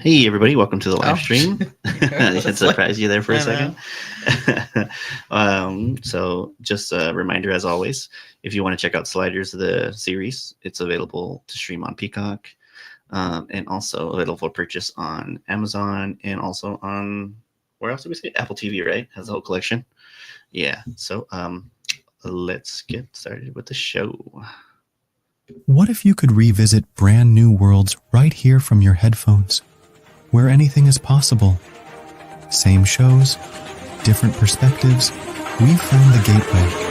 Hey everybody, welcome to the live stream. Yeah, It that's surprised you there for a I second. So just a reminder, as always, if you want to check out Sliders, the series, it's available to stream on Peacock, and also available for purchase on Amazon, and also on, where else did we say? Apple TV, right? Has the whole collection. Yeah. So let's get started with the show. What if you could revisit brand new worlds right here from your headphones, where anything is possible? Same shows, different perspectives. We've found the gateway.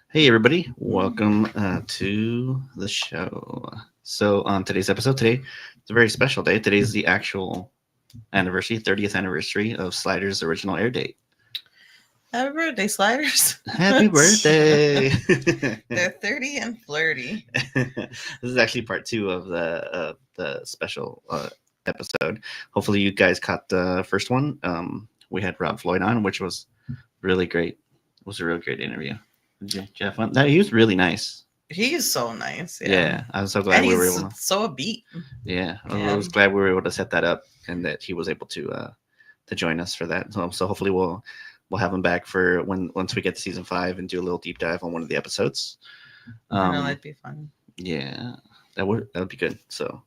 Hey everybody, welcome to the show. So on today's episode, today it's a very special day. Today is the actual anniversary, 30th anniversary of Sliders' original air date. Happy birthday, Sliders. Happy birthday! They're 30 and flirty. This is actually part 2 of the special episode. Hopefully you guys caught the first one. We had Rob Floyd on, which was really great. It was a real great interview. Did you have fun? He was really nice. He's so nice. Yeah, I was so glad we were able to. So upbeat. Yeah, I was glad we were able to set that up and that he was able to join us for that. So hopefully we'll have him back for once we get to season 5 and do a little deep dive on one of the episodes. I know that'd be fun. Yeah, that would be good. So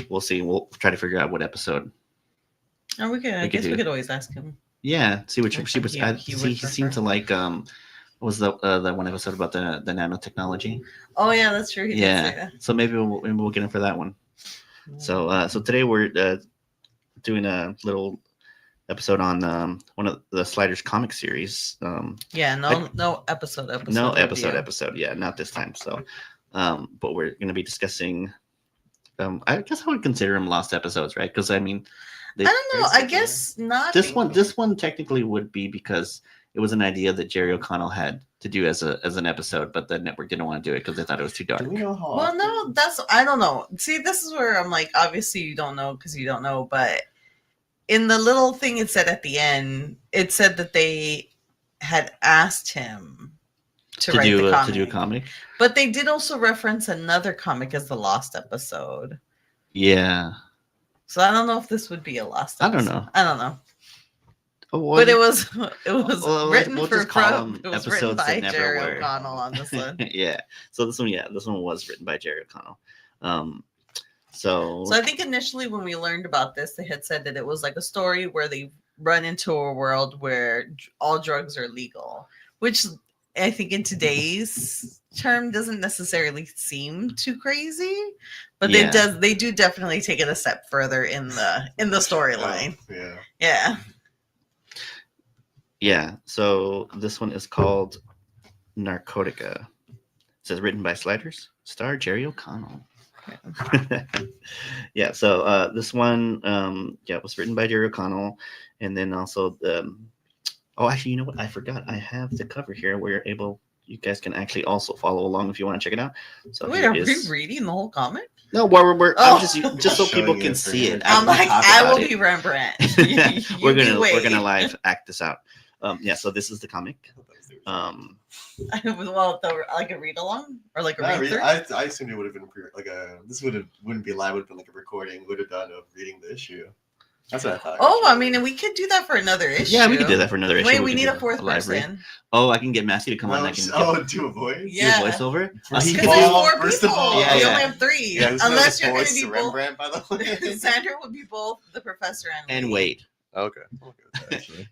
we'll see. We'll try to figure out what episode. Oh, we could. I guess we could always ask him. Yeah, see which she was. He seemed to like was the one episode about the nanotechnology. Oh yeah, that's true. He did say that. So maybe we'll get him for that one. Yeah. So today we're doing a little episode on one of the Sliders comic series. No episode. No episode. Yeah, not this time. So, but we're going to be discussing. I guess I would consider them lost episodes, right? Because I mean, I don't know. I guess not. This one technically would be because it was an idea that Jerry O'Connell had to do as an episode, but the network didn't want to do it because they thought it was too dark. Well, no, I don't know. See, this is where I'm like, obviously you don't know because you don't know, but in the little thing it said at the end, it said that they had asked him to write the comic. To do a comic. But they did also reference another comic as the lost episode. Yeah. So I don't know if this would be a lost episode. I don't know. But it was written by Jerry O'Connell on this one. Yeah. So this one was written by Jerry O'Connell. So I think initially when we learned about this, they had said that it was like a story where they run into a world where all drugs are legal, which I think in today's term doesn't necessarily seem too crazy, but they do definitely take it a step further in the storyline. Yeah. So this one is called Narcotica. It says written by Sliders, star Jerry O'Connell. Yeah. So this one, was written by Jerry O'Connell, and then also actually, you know what? I forgot. I have the cover here where you guys can actually also follow along if you want to check it out. So wait, are we reading the whole comic? No, I'm just so people can see it. I'm like, I will be Rembrandt. We're gonna live act this out. So this is the comic. Like a read along or like a read through. I assumed it would have been wouldn't be live. Would have been like a recording. Would have done of reading the issue. That's what I thought. Oh, I mean, and we could do that for another issue. Yeah, we could do that for another issue. Wait, we need a fourth person. Oh, I can get Matthew to come on. Do a voice. Yeah, do a voiceover. Because there's 4 people. Yeah, you only have 3. Yeah, unless you're going to be Rembrandt, by the way. Sandra would be both the professor and Wade. Okay.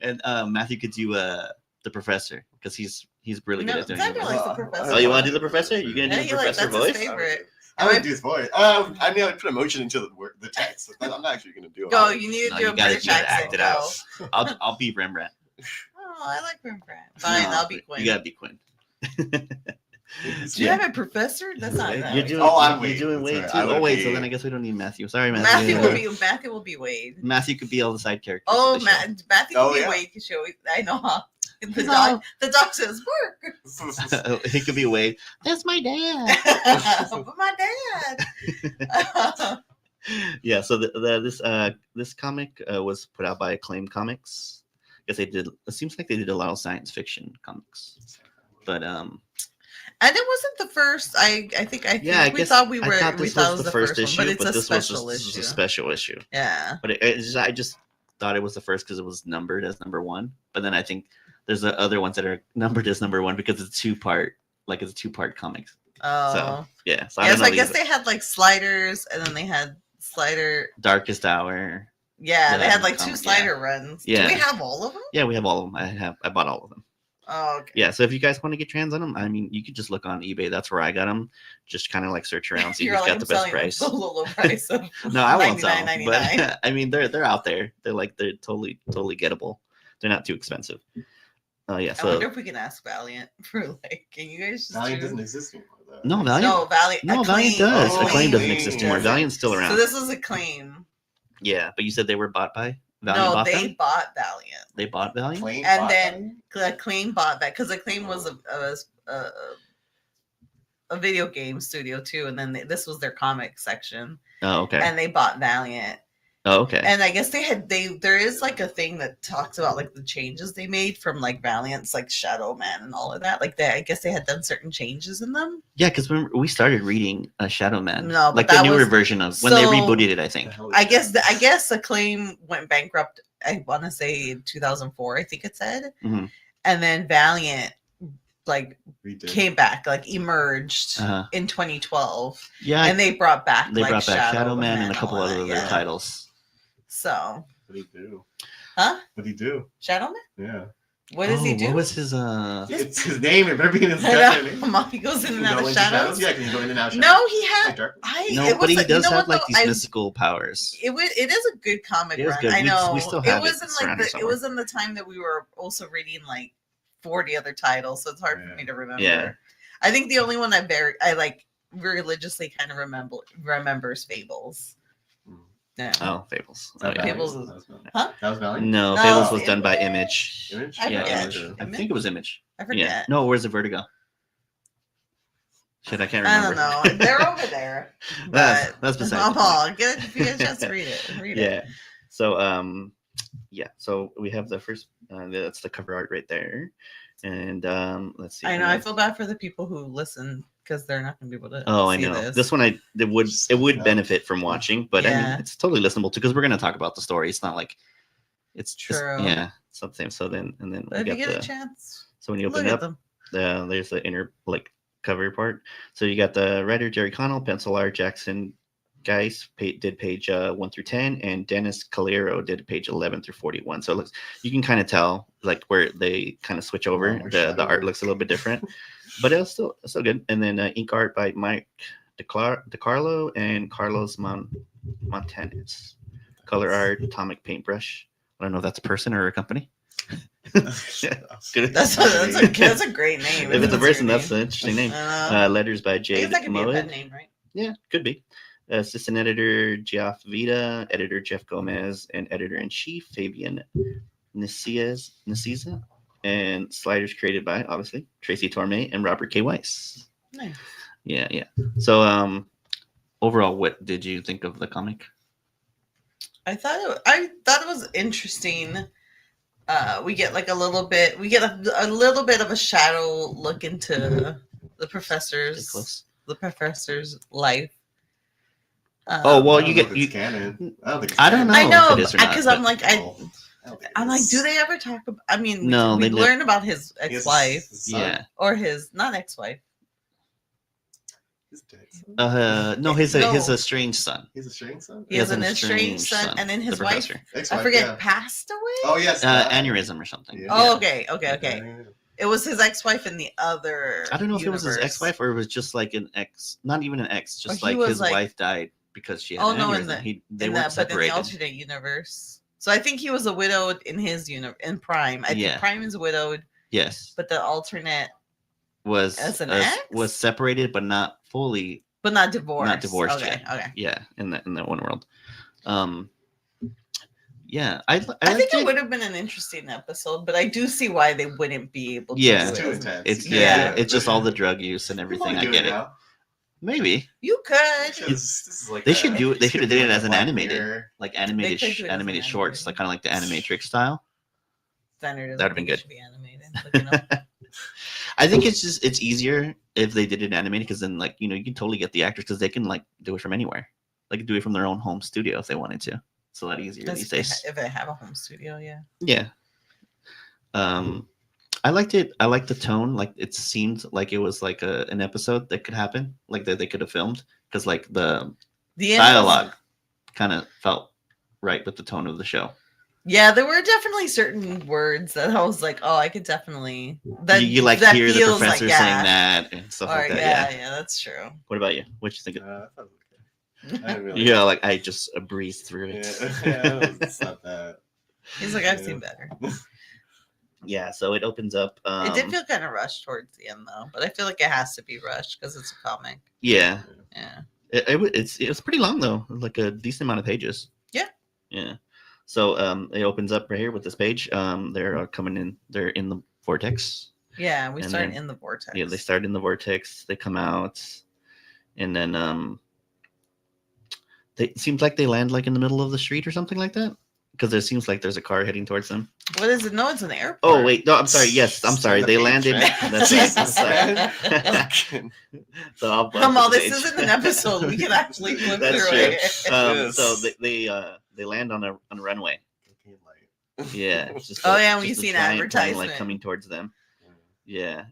And Matthew could do the professor because he's really good at doing it. Sandra likes the professor. Oh, you want to do the professor? You're gonna do the professor that's voice? His favorite. I would do his voice. I mean, I would put emotion into the text. I'm not actually going to do it. Go, you need to do a British accent. Act it out. I'll be Rembrandt. Oh, I like Rembrandt. Fine, I'll be Quinn. You gotta be Quinn. Do you have a professor? That's not that. You're doing Wade too. Oh wait, so then I guess we don't need Matthew. Sorry, Matthew. Matthew will be Wade. Matthew could be all the side characters. Oh, Matthew could be Wade. I know how. The dog says work. He could be Wade. That's my dad. But my dad. Yeah. So this comic was put out by Acclaim Comics. I guess they did. It seems like they did a lot of science fiction comics, but And it wasn't the first. I think yeah, I we guess thought I thought we this thought it was was the first issue, one, but it's a this special was issue. a special issue. Yeah. But I just thought it was the first because it was numbered as number 1. But then I think there's the other ones that are numbered as number 1 because it's a 2-part, like it's a 2-part comic. Oh. So yeah. So yeah. So I guess they had like sliders, and then they had Darkest Hour. Yeah, they had a like 2 comic, slider runs. Yeah. Do we have all of them? Yeah, we have all of them. I bought all of them. Oh, okay. Yeah, so if you guys want to get your hands on them, I mean, you could just look on eBay. That's where I got them. Just kind of like search around, see You're who's like, got the best price. The low price of No, I won't sell them, $99.99. but I mean, they're out there. They're totally gettable. They're not too expensive. Yeah. I So wonder if we can ask Valiant for like, can you guys just Valiant do- doesn't exist anymore, though. no, Valiant. No, Valiant. No, Valiant Acclaim. does. Oh, Acclaim doesn't Acclaim exist anymore. doesn't. Valiant's still around. So this is Acclaim. Yeah, but you said they were bought by Valiant. No, bought they them? bought Valiant. They bought Valiant. Acclaim And bought then them? Acclaim bought that because Acclaim was a video game studio too, and then this was their comic section, Oh, okay. and they bought Valiant. Oh, okay. And I guess there is like a thing that talks about like the changes they made from like Valiant's like Shadow Man and all of that. Like I guess they had done certain changes in them. Yeah, because we started reading Shadow Man. No, but like the that newer was- version of when they so- rebooted it, I think. The hell is I that? guess Acclaim went bankrupt. I want to say in 2004. I think it said, Mhm. and then Valiant like Redid. came back, like emerged Uh-huh. in 2012, Yeah, and they brought back they like brought back Shadow Man and a all couple that, other yeah. titles. So, What'd he do? huh? What'd he do? Shadow Man? Yeah. What does he do? What was his It's his name. It better be in his I goddamn know. name. He goes in Can and you out go of into shadows. Yeah, can you go in and out of shadows? No, he had. Like dark? No, it but he was, does you know have what, like though? these mystical powers. It is a good comic It is run. good. I We know. still It have it. wasn't It's like around here it somewhere. was in the time that we were also reading like 40 other titles, so it's hard for Yeah. me to remember. Yeah. I think the only one I like religiously kind of remembers Fables. Hmm. Yeah. Oh, Fables. Was Oh, that yeah. Fables Valiant? is- That was Valiant. Huh? That was Valiant? No, No, Fables was it done by was- Image. Image? I Yeah, forget. Image. I Image? think it was Image. I forget. Yeah. No, where's the Vertigo? Shit, I can't I remember. don't know. They're over there. That's But beside the Paul, point. if you get a chance to read it, read it. Yeah. So yeah. So we have the first. That's the cover art right there, and let's see. I know. I feel bad for the people who listen because they're not going to be able to. Oh, I see know. This. This one, it would benefit from watching, but I Yeah. mean, it's totally listenable too because we're gonna talk about the story. It's not like it's just True. yeah, it's the same. So then But we if you got get a the. chance, So when you look open at up, them. there's the inner like cover part. So you got the writer Jerry Connell, pencil art Jackson Geis did page 1 through 10, and Dennis Calero did page 11 through 41. So it looks, you can kind of tell like where they kind of switch over. more The art shadowy. looks a little bit different, but it's still good. And then ink art by Mike DeCarlo and Carlos Montanes. Color art Atomic Paintbrush. I don't know if that's a person or a company. Good. That's a great name. If it's a That's person, your that's name. an interesting name. Letters by I Jade guess that could be a pen Moed. name, right? Yeah, could be. Assistant editor Geoff Vida, editor Jeff Gomez, and editor-in-chief Fabian Nicieza. And sliders created by, obviously, Tracy Torme and Robert K. Weiss. Nice. Yeah. So, overall, what did you think of the comic? I thought it was interesting. We get like a little bit of a shadow look into the Stay professor's close. life. Oh, well, I don't you know get if you. it's canon. I don't think it's I don't canon. know. I know if it is or not, because but- I'm like I don't think it I'm like, is. do they ever talk about? I mean, No, we they don't. learn about his He has ex-wife his son. Yeah. or his not ex-wife. He's dead. No, his No. estranged son. He's a strange son? He has an estranged son, and then his the wife, professor. I Ex-wife, forget, yeah. passed away. Oh, yes. Aneurysm or something. Yeah. Oh, Yeah. okay. It was his ex-wife in the other. I don't know if it was his universe. ex-wife or it was just like an ex, not even an ex, just Or he like was his like- wife died because she had Oh an no, in aneurysm. the They in weren't that, but in the separated. alternate universe. So I think he was a widowed in his in Prime. I Yeah. think Prime is widowed, Yes, but the alternate, was As an ex? was separated but not fully. but not divorced. Not divorced Okay, yet. okay. Yeah, in that one world. Yeah, I I liked think it would have been an interesting episode, but I do see why they wouldn't be able to. Yeah. do It's too it. intense. It's Yeah. it's just all the drug use and everything. I get it. Maybe You could. This is like they should do it. They should have did it like as a an Black animated, Mirror. like They could do it as an animated shorts, animated. like kind of like the Animatrix style. Standard That'd have been good. Should be animated. But, you know. I think it's easier if they did it animated because then like you can totally get the actors because they can like do it from anywhere. They can do it from their own home studio if they wanted to. It's a lot easier these days. If they have a home studio, yeah. Yeah. I liked it. I liked the tone. Like it seemed like it was like an episode that could happen, like that they could have filmed because like the dialogue kind of felt right with the tone of the show. Yeah, there were definitely certain words that I was like, oh, I could definitely. That You like that hear the feels professor like, saying that and stuff like that. Yeah, that's true. What about you? What you think? I thought it was okay. I didn't really. Yeah, like I just breezed through it. Yeah, it's not that. He's like, I've Yeah. seen better. Yeah, so it opens up. It did feel kind of rushed towards the end, though, but I feel like it has to be rushed because it's a comic. Yeah, Yeah. it was pretty long though, like a decent amount of pages. Yeah. Yeah. So it opens up right here with this page. They're coming in. They're in the vortex. Yeah, we And start then- in the vortex. Yeah, they start in the vortex. They come out, and then it seems like they land like in the middle of the street or something like that. Because it seems like there's a car heading towards them. What is it? No, it's an airport. Oh wait, no, I'm sorry. Yes, I'm sorry. The They page, landed. right? That's Jesus, right. man. So I'll Come on, this page. isn't an episode. We can actually flip That's through true. it. Yes. So they land on a runway. Okay, like- Yeah. it's just Oh, yeah, when you just a see an giant plane, advertisement. like coming towards them. Yeah.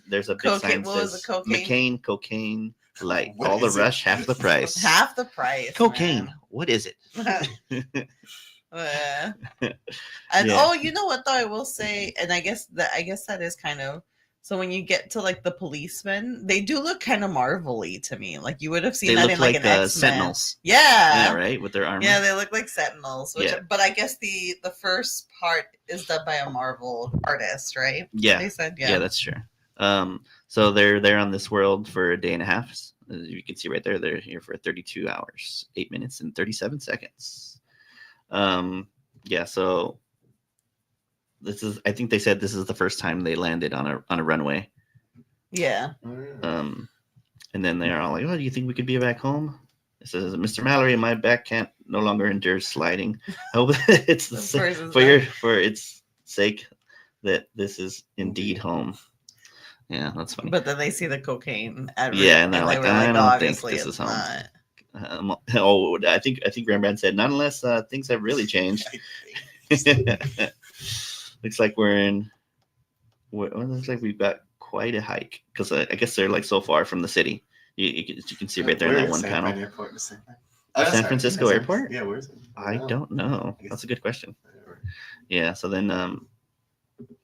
There's a big Cocaine- sign that what was says it, cocaine? McCain cocaine light. What All the is it? rush, half the price. Half the price. Cocaine. What is it? Man. And Yeah. oh, you know what though? I will say, and I guess that is kind of so when you get to like the policemen, they do look kind of Marvel-y to me. Like you would have seen They that look in like like an X-Men. sentinels. Yeah. Yeah, right, with their armor. Yeah, they look like sentinels. Which, Yeah. But I guess the first part is done by a Marvel artist, right? Yeah. They said, Yeah, that's true. So they're on this world for a day and a half. As you can see right there, they're here for 32 hours, 8 minutes, and 37 seconds. Yeah, so I think they said this is the first time they landed on a runway. Yeah. Oh, yeah. And then they're all like, "Oh, do you think we could be back home?" It says, "Mr. Mallory, my back can't no longer endure sliding. I hope it's The person's for its sake that this is indeed home." Yeah, that's funny. But then they see the cocaine. Yeah, and they're like, were "I don't think obviously this it's is home." not. I think Rembrandt said, "Not unless things have really changed." Looks like looks like we've got quite a hike because I guess they're like so far from the city. You can see right there in Where that is one San panel. Fran Airport? The San Fran- San sorry. Francisco San- Airport? Yeah, where is it? I don't know. That's a good question. know. Yeah. So then,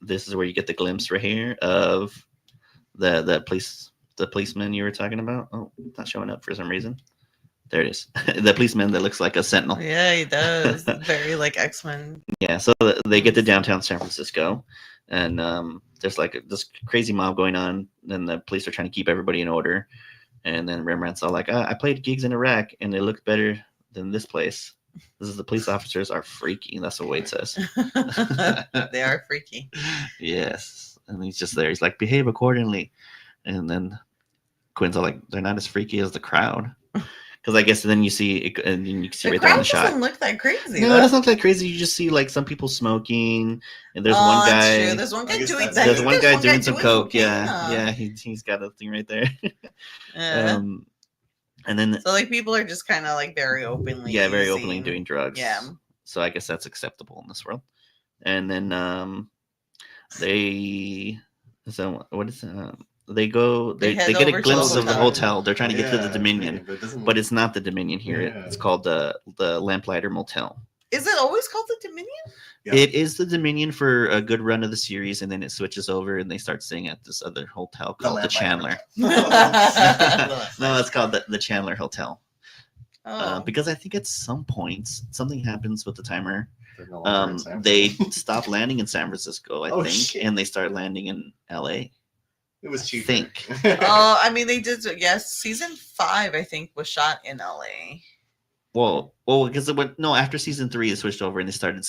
this is where you get the glimpse right here of the policeman you were talking about. Oh, it's not showing up for some reason. There it is. The policeman that looks like a sentinel. Yeah, he does. Very like X-Men. Yeah, so they get to downtown San Francisco, and there's like this crazy mob going on, and the police are trying to keep everybody in order. And then Rembrandt's all like, I played gigs in Iraq, and they look better than this place. This is the police officers are freaky. That's what Wade says. They are freaky. Yes, and he's just there. He's like, behave accordingly. And then Quinn's all like, they're not as freaky as the crowd. Because I guess then you see it, and you can see The right there in crowd the shot. doesn't look that crazy. No, though. it doesn't look like crazy. You just see like some people smoking, and there's one that's guy. true. There's one I guy guess doing that's- that. There's one guy doing some coke. cocaine, Yeah, huh? yeah. He's got a thing right there. Yeah. And then So like people are just kind of like very openly. very openly using- doing drugs. Yeah. So I guess that's acceptable in this world. And then they what is they go They they head get over a to the glimpse of the hotel. hotel. They're trying to get to the Yeah, Dominion, but it doesn't but look- it's not the Dominion here. Yeah. It's called the Lamplighter Motel. Is it always called the Dominion? Yeah. It is the Dominion for a good run of the series, and then it switches over, and they start staying at this other hotel called the Lamplighter. Chandler. Oh. No, it's called the Chandler Hotel. Oh. Because I think at some points something happens with the timer. They're no longer in San They Fran. stop landing in San Francisco, I Oh, think, shit. and they start landing in LA. It was I cheap. think. I mean, they did. Yes, season 5, I think, was shot in LA. Well, because after season 3, it switched over and they started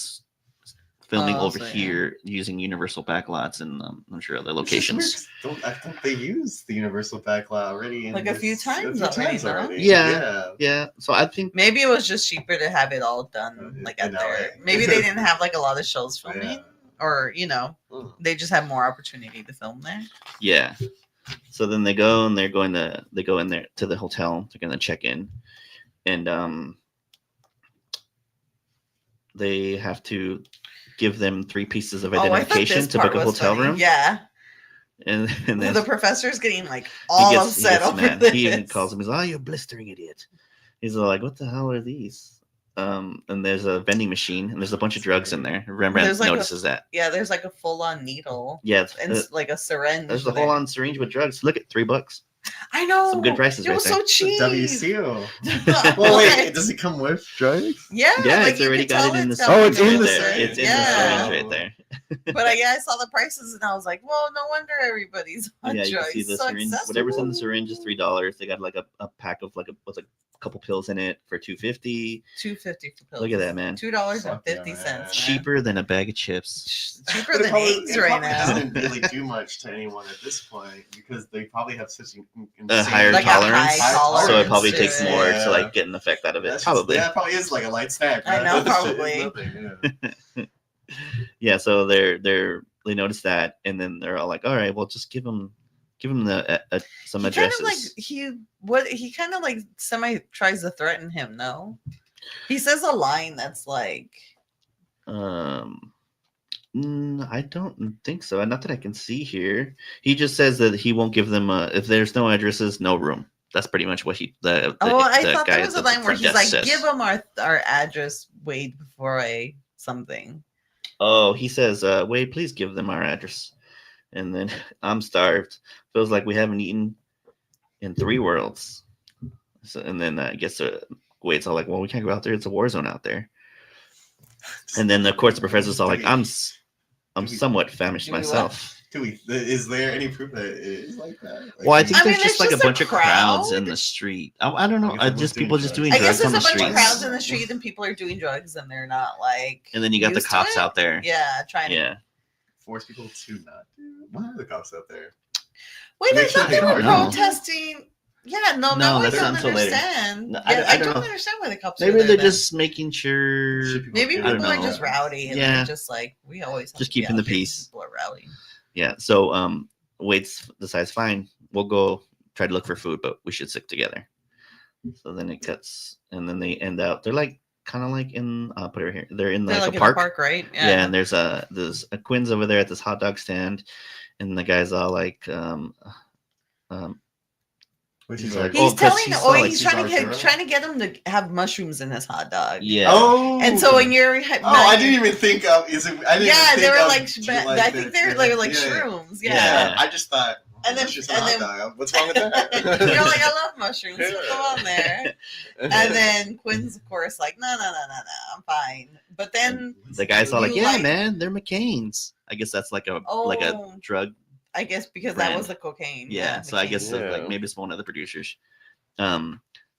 filming Oh, over so, yeah. here using Universal backlots and I'm sure other Which is locations. weird, 'cause I think they use the Universal backlot already. Like a few times already, no? Yeah. Yeah. So I think Maybe it was just cheaper to have it all done like in at their. LA. Maybe they didn't have like a lot of shows filming, Yeah. or you know, Mm. they just have more opportunity to film there. yeah. So then they go and they go in there to the hotel. They're gonna check in, and they have to give them 3 pieces of Oh, I thought identification this to part book a was hotel funny. room. Yeah, And then the professor's getting like he all gets upset over mad. this. He even calls him. He's like, "Oh, you blistering idiot!" He's like, "What the hell are these?" And there's a vending machine, and there's a bunch of drugs in there. Rembrandt There's like notices that. Yeah, there's like a full-on needle Yeah, and like a syringe. there's a there. whole on syringe with drugs. Look at $3. I know. Some good prices It right was there. so cheap. WCO. Well, Well, wait, does it come with drugs? Yeah, Yeah, like it's you already could got tell it in it's the got, Oh, like, it's in right the there. syringe. It's in Yeah. the syringe right there. But I saw the prices and I was like, well, no wonder everybody's on Yeah, you drugs. can see the So syringe. accessible. Whatever's in the syringe is $3. They got like a pack of like a couple pills in it for $2.50. $2.50 for pills. Look at that, man. $2.50. Cheaper than a bag of chips. Cheaper But than eggs it right probably now. doesn't really do much to anyone at this point because they probably have such an A higher Like a tolerance, high tolerance so it probably to takes it. more Yeah. to like get an effect out of it. That's Probably. That probably is like a light snack. I Right? know, That shit is probably. nothing, Yeah, so they notice that, and then they're all like, "All right, well, just give them the some He kind addresses." of like he kind of like semi tries to threaten him. No, he says a line that's like, I don't think so. Not that I can see here. He just says that he won't give them if there's no addresses, no room. That's pretty much what I thought there was a line where he's like, says. give him our address, Wade, before I something. Oh, he says, Wade, please give them our address. And then I'm starved. Feels like we haven't eaten in 3 worlds. So, and then I guess Wade's all like, well, we can't go out there. It's a war zone out there. And then, of course, the professor's all like, I'm somewhat famished myself. Is there any proof that it is like that? Like, Well, I think there's it's just like a just bunch of crowds crowd. in the street. I don't know. Like, Just doing people just doing I guess drugs there's on a the bunch of streets. crowds in the street and people are doing drugs and they're not like. And then you got the used to cops it. out there. Yeah, trying to. Yeah. force people to not do. Why are the cops out there? Wait, I Make sure thought they they were don't know. protesting. Yeah, no, No, now I that's don't not until later. understand. No, Yeah, I I don't don't know. understand why the cops. Maybe are there they're then. just making sure. Maybe I don't people are know. just rowdy and Yeah. they're just like we always have Just to be keeping the out here 'cause peace. People are rowdy. Yeah. So Wade decides, fine, we'll go try to look for food, but we should stick together. So then it cuts, and then they end out. They're like kind of like in I'll put it right here. They're in They're like like a in park. the park, right? Yeah, and there's a Quinn's over there at this hot dog stand, and the guy's all like, Which He's is like, like, He's Oh, 'cause telling. he's Oh, all like he's trying Arturo? to get him to have mushrooms in his hot dog. yeah. oh, And so when you're, I didn't even think of. Is it? I didn't yeah, even they think were of like, I think they're like yeah. shrooms. Yeah. Yeah. I just thought. And then- mushrooms and on a then- hot dog. What's wrong with that? You're like, I love mushrooms. Put them on there. And then Quinn's, of course, like, no, I'm fine. But then The guy's all like, You yeah, like- man, they're McCain's. I guess that's like a Oh. drug. I guess because Brand. that was the cocaine. Yeah. So I McCain. guess Yeah. like maybe it's one of the producers.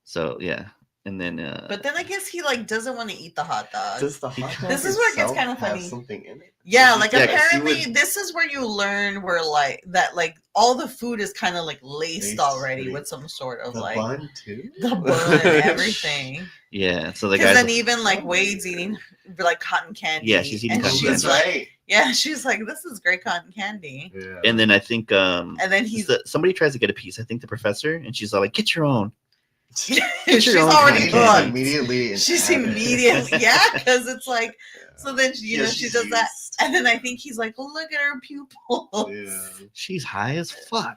So yeah, and then But then I guess he like doesn't want to eat the hot dog. Does the hot dog This is where it gets itself kinda have funny. Something in it. Yeah, like Yeah, 'cause you apparently would- this is where you learn where like that like all the food is kind of like laced Laced already with with some sort of The like bun too. the bun and everything. yeah. So the Because guy's then even like Wade's eating like cotton candy. Yeah, she's eating and cotton she's candy. like, right. yeah, she's like, this is great cotton candy. Yeah. and then I think And then he's somebody tries to get a piece. I think the professor, and she's all like, get your own. she's your own already candy. hooked. Immediately. She's inhabit. immediately because it's like so then you Yeah, know she she's does that used. and then I think he's like, well, look at her pupils. Yeah. She's high as fuck.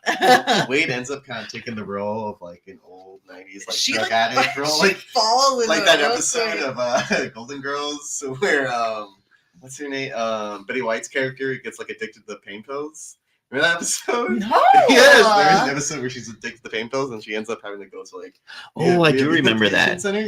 Wade ends up kind of taking the role of like an old '90s like she drug like addict role, she like falls into that it real episode quick. of Golden Girls where what's her name? Betty White's character gets like addicted to the pain pills, Remember that episode? No. Yes, there's an episode where she's addicted to pain pills and she ends up having to go to like. Oh, I do remember rehabilitation that. Center? Yeah,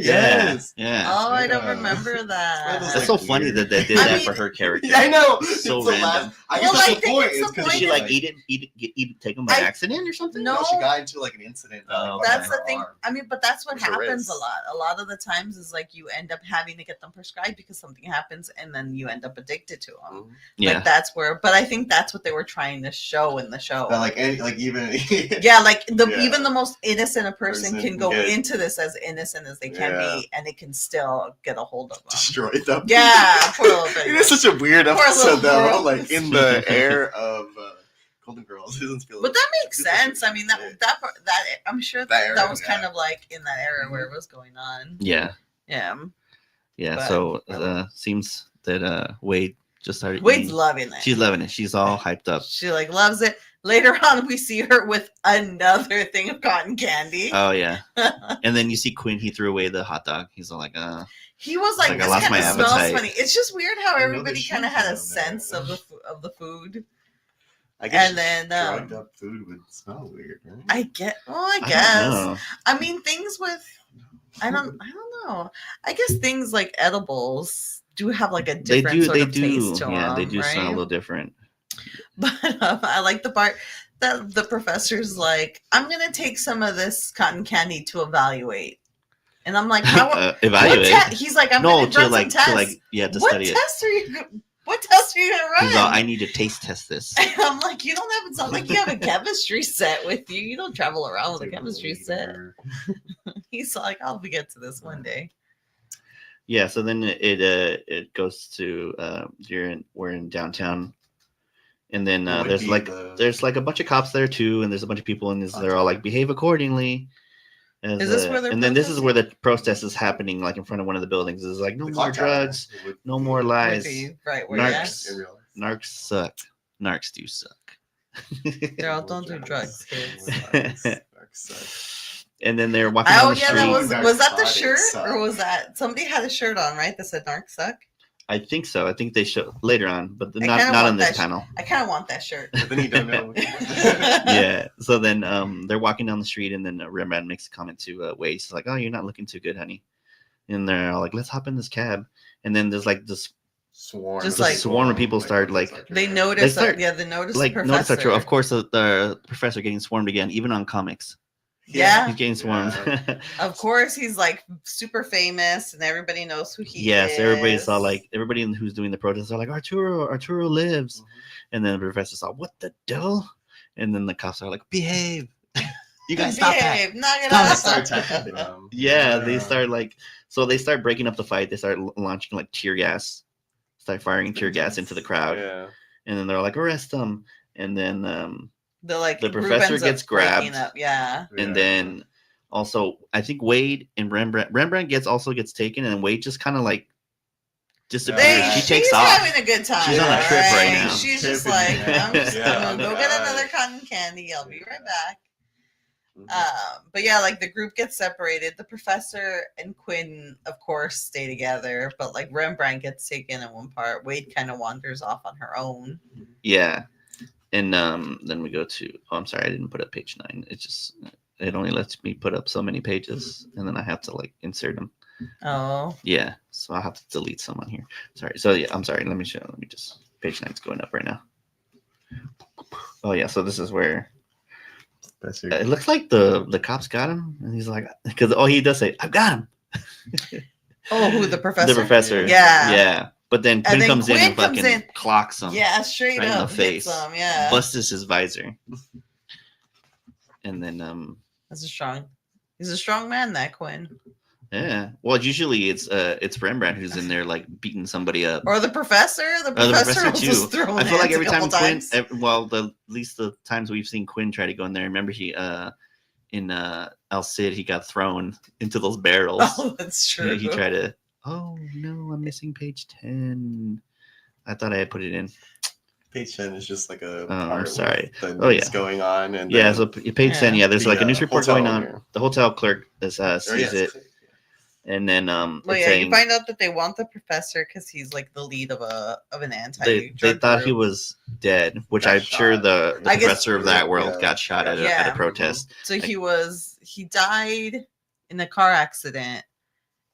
Yes. yeah. Oh, I don't Yeah. remember that. those, That's like, so funny weird. that they did I that mean- for her character. Yeah, I know. So It's the random. I Well, guess I that's the think point. it's It's the because Did point she is- like take him by I- accident or something? No. she got into like an incident. Oh, That's okay. the thing. I mean, but that's what It's a happens a risk. lot. A lot of the times is like you end up having to get them prescribed because something happens, and then you end up addicted to them. Yeah, Like that's where. But I think that's what they were trying to show in the show. But like even Yeah, like Yeah. even the most innocent a person Person can go get- into this as innocent as they can Yeah. be, and it can still get a hold of them. destroyed them. Yeah, poor little baby. It is such a weird Poor episode little though. girl. Like in the air of Golden Girls. It doesn't feel. But that makes sense. I mean, that I'm sure That era, that was yeah. kind of like in that era where it was going on. yeah, Yeah, yeah. But- So seems that Wade just started. Wade's eating. loving it. She's loving it. She's all hyped up. She like loves it. Later on, we see her with another thing of cotton candy. Oh yeah, and then you see Quinn. He threw away the hot dog. He's all like, He was like, Like, I this lost kind my of smells appetite. funny. It's just weird how I know they everybody should kind of had a have that. sense of the food. I guess And then, drugged up food would smell weird, right? I get. Well, I I guess. don't know. I mean, things with. I don't know. I guess things like edibles do have like a They different do. sort They of do. taste to Yeah, them, they do right? sound a little different. But I like the part that the professor's like, I'm gonna take some of this cotton candy to evaluate, and I'm like, how? What Evaluate. he's like, I'm No, gonna to run like some tests. to like yeah to what study it. tests are you? What tests are you gonna run? He's all, I need to taste test this. And I'm like, you don't have. It's not like you have a chemistry set with you. You don't travel around with a chemistry set. He's like, I'll get to this one day. Yeah, so then it goes to we're in downtown, and then It would there's be like the- there's like a bunch of cops there too, and there's a bunch of people, and they're all like behave accordingly. As, Is this where they're and then this is where the protest is happening, like in front of one of the buildings. It's like no The more clock tower drugs, would no be- more lies. Right where you're at. Narcs. in real life. Narcs suck. Narcs do suck. They're all don't do drugs, kids. And then they're walking Oh down the yeah, street. that was that the Narcotics shirt suck. or was that somebody had a shirt on right that said "Narc suck"? I think so. I think they show later on, but I not kinda not want on this that panel. I kind of want that shirt. But then you don't know. Yeah. So then they're walking down the street, and then Rembrandt makes a comment to Wade. He's like, "Oh, you're not looking too good, honey." And they're all like, "Let's hop in this cab." And then there's like this Swarm. Just Just like- swarm of people start like They notice, start- they notice like the notice professor. that true. Of course, the professor getting swarmed again, even on comics. Yeah. He's getting swarmed. Of course, he's like super famous, and everybody knows who he is. Yes, everybody's all like everybody who's doing the protests are like Arturo lives, and then the professor's all what the devil, and then the cops are like behave, you guys stop that. Behave, knock it Stop off. it, Start attacking them. Yeah, they start like so they start breaking up the fight. They start launching like tear gas, start firing tear gas into the crowd, Yeah. and then they're like arrest them, and then The like The group professor ends up gets breaking grabbed. Up. Yeah. and then also I think Wade and Rembrandt gets taken, and Wade just kind of like disappears. Yeah. She takes she's off. having a good time. She's on a trip right now. She's just Tripping, like, yeah. I'm just Yeah, gonna oh go my get gosh. another cotton candy. I'll be right back. Mhm. But yeah, like the group gets separated. The professor and Quinn, of course, stay together. But like Rembrandt gets taken in one part. Wade kind of wanders off on her own. Yeah. And then we go to I'm sorry, I didn't put up page 9. It only lets me put up so many pages, and then I have to like insert them. Oh, Yeah. So I'll have to delete some on here. Sorry. So yeah, I'm sorry. Let me just page 9's going up right now. Oh yeah, so this is where it looks like the cops got him, and he's like, because he does say, "I've got him." oh, who the professor? The professor. Yeah. Yeah. But then Quinn then comes in Quinn and comes fucking in. clocks him. Yeah, straight Right in up the face. hits him, yeah, Busts his visor. And then that's he's a strong man, that Quinn, yeah. Well, usually it's Rembrandt who's in there like beating somebody up. or the professor. The Or the professor, professor will too. just throw I feel like hands every a time couple Quinn, times. at least the times we've seen Quinn try to go in there. Remember he in El Cid he got thrown into those barrels. Oh, that's true. He tried to. Oh no, I'm missing page 10. I thought I had put it in. Page 10 is just like a. I'm part sorry. with the Oh, news yeah. going on, and Yeah, then so page 10. Yeah, there's The, like a news report hotel going on. owner. The hotel clerk is, Or, sees yes, it, And then Well, it's yeah, saying you find out that they want the professor because he's like the lead of an they anti-drug thought he group. was dead, which Got I'm sure shot. the I guess- professor of that world Yeah. got shot at a Yeah. protest. So he died in a car accident.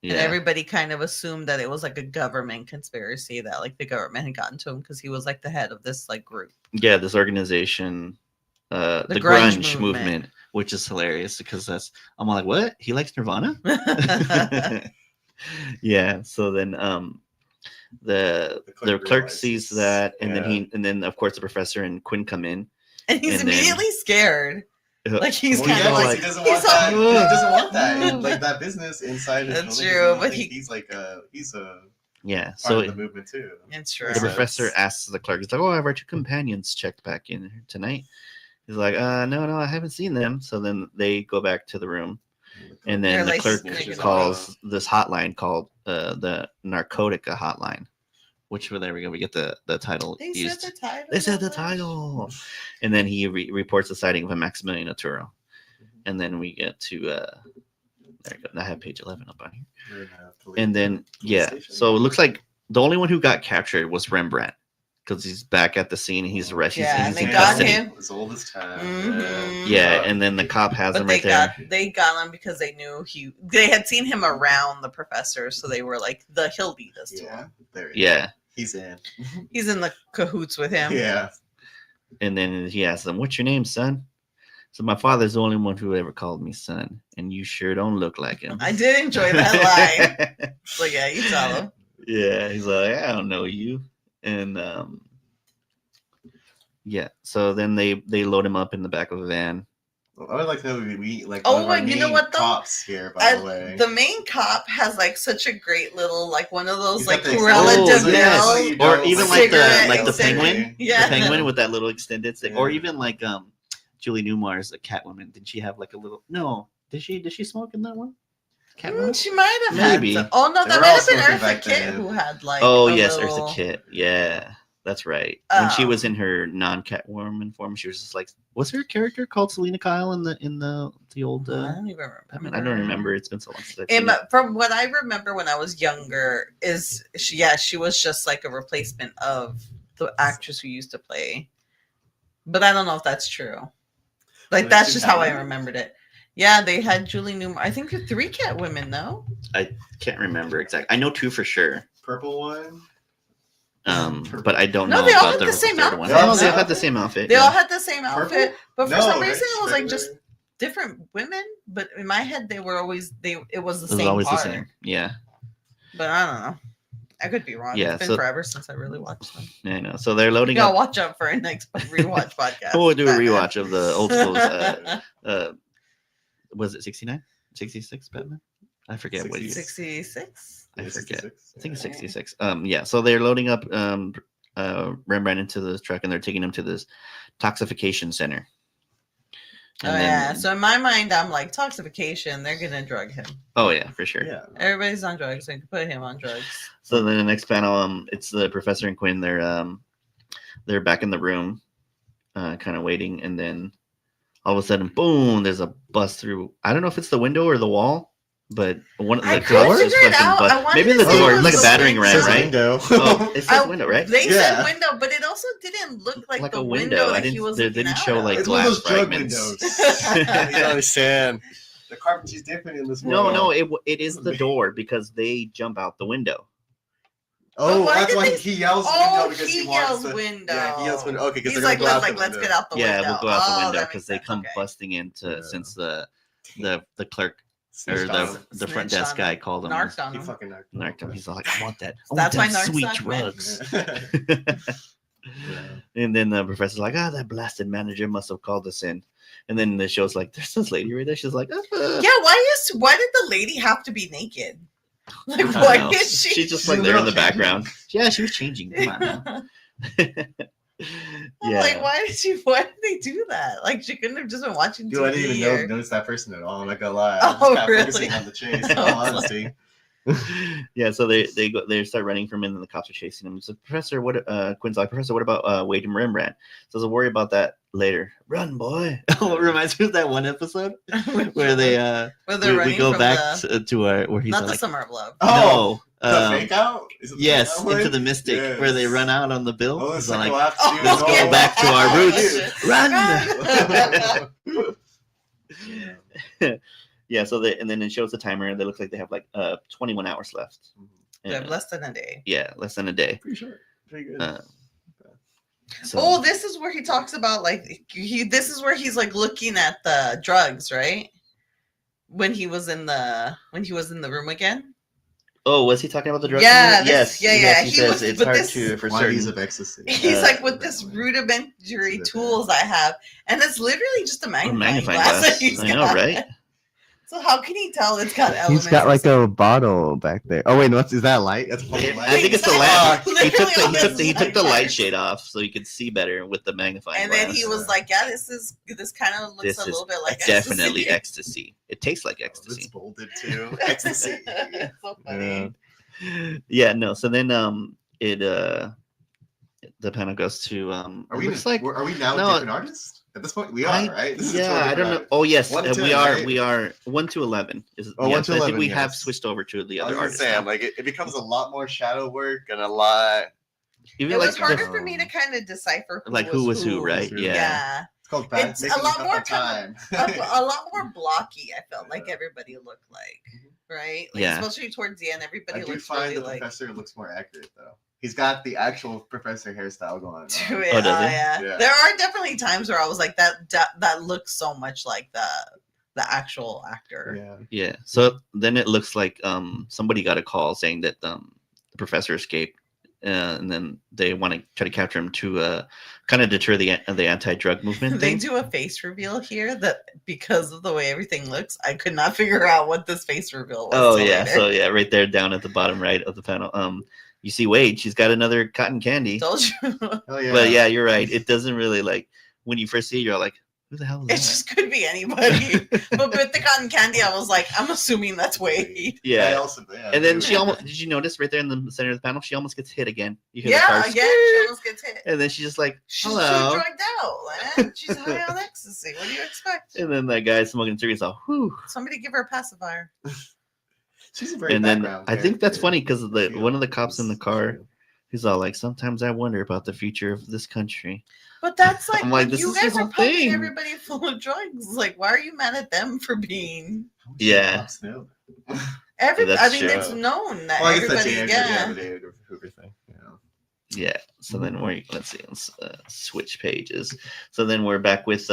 Yeah, And everybody kind of assumed that it was like a government conspiracy, that like the government had gotten to him because he was like the head of this like group. yeah, this organization, the grunge grunge movement. movement. Which is hilarious because I'm all like, what? He likes Nirvana? Yeah. So then the clerk clerk realizes, sees that, and yeah. then of course the professor and Quinn come in. And he's And then- immediately scared. Like he's Well, kind yeah, of like, like he doesn't he's want that. all- He doesn't want that. Like that business inside his That's building true, doesn't but think he's like he's a Yeah. part So of the movement too. It's true. the professor asks the clerk, he's like, "Oh, have our two companions checked back in here tonight?" He's like, no, I haven't seen them." So then they go back to the room, and then They're, the like, clerk sneaking calls this hotline called the Narcotica hotline, which there we go. We get the title They used. said the title. They said the of it? title, and then he reports the sighting of a Maximilian Arturo, and then we get to there you go. I have page 11 up on here. And then so it looks like the only one who got captured was Rembrandt, because he's back at the scene and he's arrested. Yeah, he's and in they got custody. him. As old as time. Mhm. Yeah, and then the cop has But him right there. they got him because they knew they had seen him around the professor, so they were like, he'll lead us to Yeah, him. there. Yeah, He's in. He's in the cahoots with him. Yeah. and then he asks him, "What's your name, son?" So my father's the only one who ever called me son, and you sure don't look like him. I did enjoy that line. So yeah, you tell him. Yeah, he's like, "I don't know you," and yeah. So then they load him up in the back of a van. I would like to know we like. Oh, one of our and you know main what, though? Cops here, by the way. The main cop has like such a great little like one of those He's like got the Cruella Oh, de yes. Vil. Or even like the cigarette penguin, Yeah. the penguin with that little extended stick, or Yeah. even like Julie Newmar's a Catwoman. Did she have like a little? No, did she smoke in that one? Catwoman. She might have Maybe. had. Oh no, They that were might all have been smoking Eartha back Kitt then. who had like. Oh a yes, little... Eartha Kitt. Yeah, that's right. When she Oh. was in her non-Catwoman form, she was just like, was her character called Selena Kyle in the old? I don't even remember. Batman? I don't remember. It's been so long since I've And seen it. from what I remember when I was younger, is she was just like a replacement of the actress who used to play. But I don't know if that's true. Like Wait, that's she just had how I one? remembered it. Yeah, they had Julie Newmar. I think 3 Catwomen, though. Can't remember exactly. I know 2 for sure. Purple one. But I don't No, know they all about had the same third one. outfit. No, they had the same outfit. They yeah. all had the same Purple? outfit, but for No, some they're reason it was like regular. just different women. But in my head, they were always it was the It was same. always part. the same. Yeah. But I don't know. I could be wrong. Yeah, It's been so- forever since I really watched them. I know. So they're loading Y'all up. watch out for our next rewatch podcast. We'll do a Batman. rewatch of the old schools. Was it 69? 66 Batman? I forget what year. 66. I forget. 66? I think it's 66. Yeah. So they're loading up Rembrandt into the truck, and they're taking him to this Toxification Center. Oh yeah. So in my mind, I'm like toxification. They're gonna drug him. Oh yeah, for sure. Yeah. Everybody's on drugs. They can put him on drugs. So then the next panel, it's the professor and Quinn. They're back in the room, kind of waiting, and then all of a sudden, boom! There's a bust through. I don't know if it's the window or the wall, but one of I the couldn't doors is figure it fucking out. bust. I wanted Maybe the to say door. it It's like a was battering the ram, Says right? window. Oh, it says window, right? They Yeah. said window, but it also didn't look like the a window that I he was They looking didn't out show of. like It's one of glass those drug fragments. windows. You don't understand. The carpentry's different in this world. No, it is the door because they jump out the window. Oh, why that's did why they- he yells Oh, window because he he wants yells to. window. Yeah, he yells window. Okay, because He's they're like, gonna go out let's the get out the Yeah, window. we'll go out the Oh, window that because makes they come sense. Okay. busting into Yeah. since the clerk or Snitched on him. the front Snitched desk on guy him. called him. Narked on He him. fucking narked him. Narked him. He's like, I want that. I That's want why that sweet narc meant. drugs. And then the professor's like, that blasted manager must have called us in. And then the show's like, there's this lady right there. She's like, Yeah, why did the lady have to be naked? Like, I don't why know. is she? She's just like there in the background. Yeah, she was changing. Come on now. I'm like, why did they do that? Like, she couldn't have just been watching TV. Dude, I didn't even or... notice that person at all. I'm not gonna lie. Oh, I just kept really? focusing on the chase, in all honesty. Yeah, so they start running from him, and the cops are chasing him. So Professor, what Quinn's like, Professor, what about Wade and Rembrandt? So worry about that later. Run, boy. Oh, it reminds me of that one episode where we go back to our where he's not the like, Summer of Love. no. The fake out? Is it the Yes, fake out into one? the Mystic, Yes. where they run out on the bill. Oh, He's it's like, like, let's go back to our roots. Run. Yeah, so and then it shows the timer, and they look like they have like 21 hours left. They have less than a day. Yeah, less than a day. Pretty short. Pretty good. Oh, this is where he talks about like this is where he's like looking at the drugs, right? When he was in the room again. Oh, was he talking about the drugs? Yeah, yes. yeah. He He says was, it's but hard this- to for Quantities certain. of ecstasy. He's like with this rudimentary tools I have, and it's literally just a magnifying glass. that he's I know, got. right? So how can he tell it's got elements? He's got like a bottle back there. Oh wait, is that light? That's fucking light. I think it's the lamp. He took Literally the on light his shade off so he could see better with the magnifying And glass. then he was like, "Yeah, this kind of looks This a is little bit like definitely ecstasy." ecstasy. It tastes like It's ecstasy. bolded too. Ecstasy. It's so funny. Yeah, no. So then the panel goes to Are it we looks like are we now no, different artists? At this point, we are, right? This is yeah, totally I don't know. different Oh yes, 1 to 10, we are. right? We are 1 to 11. Oh, 1 to I 11, think we have yes. switched over to the I other was gonna artists. say, now. I'm like, it becomes a lot more shadow work and a lot. Even It like was harder the- for me to kind of decipher who was who, right? who. Yeah. Yeah. It's called It's a lot more time. a lot more blocky. I felt like everybody looked like, right? Like, Yeah. especially towards the end, everybody I do looks find really the like. professor looks more accurate though. He's got the actual professor hairstyle going on. To it. Oh, does he? Yeah. Yeah. There are definitely times where I was like, that looks so much like the actual actor. Yeah. Yeah. So then it looks like somebody got a call saying that the professor escaped, and then they want to try to capture him to kind of deter the anti-drug movement. They thing. do a face reveal here that because of the way everything looks, I could not figure out what this face reveal was. Oh till yeah. later. So yeah, right there down at the bottom right of the panel. You see Wade. She's got another cotton candy. Told you. Hell yeah. But yeah, you're right. It doesn't really like when you first see it, you're like, who the hell is It that? just could be anybody. But with the cotton candy, I was like, I'm assuming that's Wade. I Yeah. also, yeah, And then dude. she almost did you notice right there in the center of the panel, she almost gets hit again. You hear the Yeah, car again, scream, she almost gets hit. and then she's just like, She's hello. drugged out, man. She's high on ecstasy. What do you expect? And then that guy smoking through, he's all, whew. Somebody give her a pacifier. She's a very And then background I think that's character. funny because She one of the cops in the is- car, he's all like, sometimes I wonder about the future of this country. But that's like, I'm like, this you is the guys are whole pumping thing. everybody full of drugs. Like, why are you mad at them for being How much Yeah. cops know? every? I That's mean, true. it's known that Well, I guess that's everybody, the yeah. Edward Hoover thing. Yeah. Yeah. So then Mm-hmm. let's switch pages. So then we're back with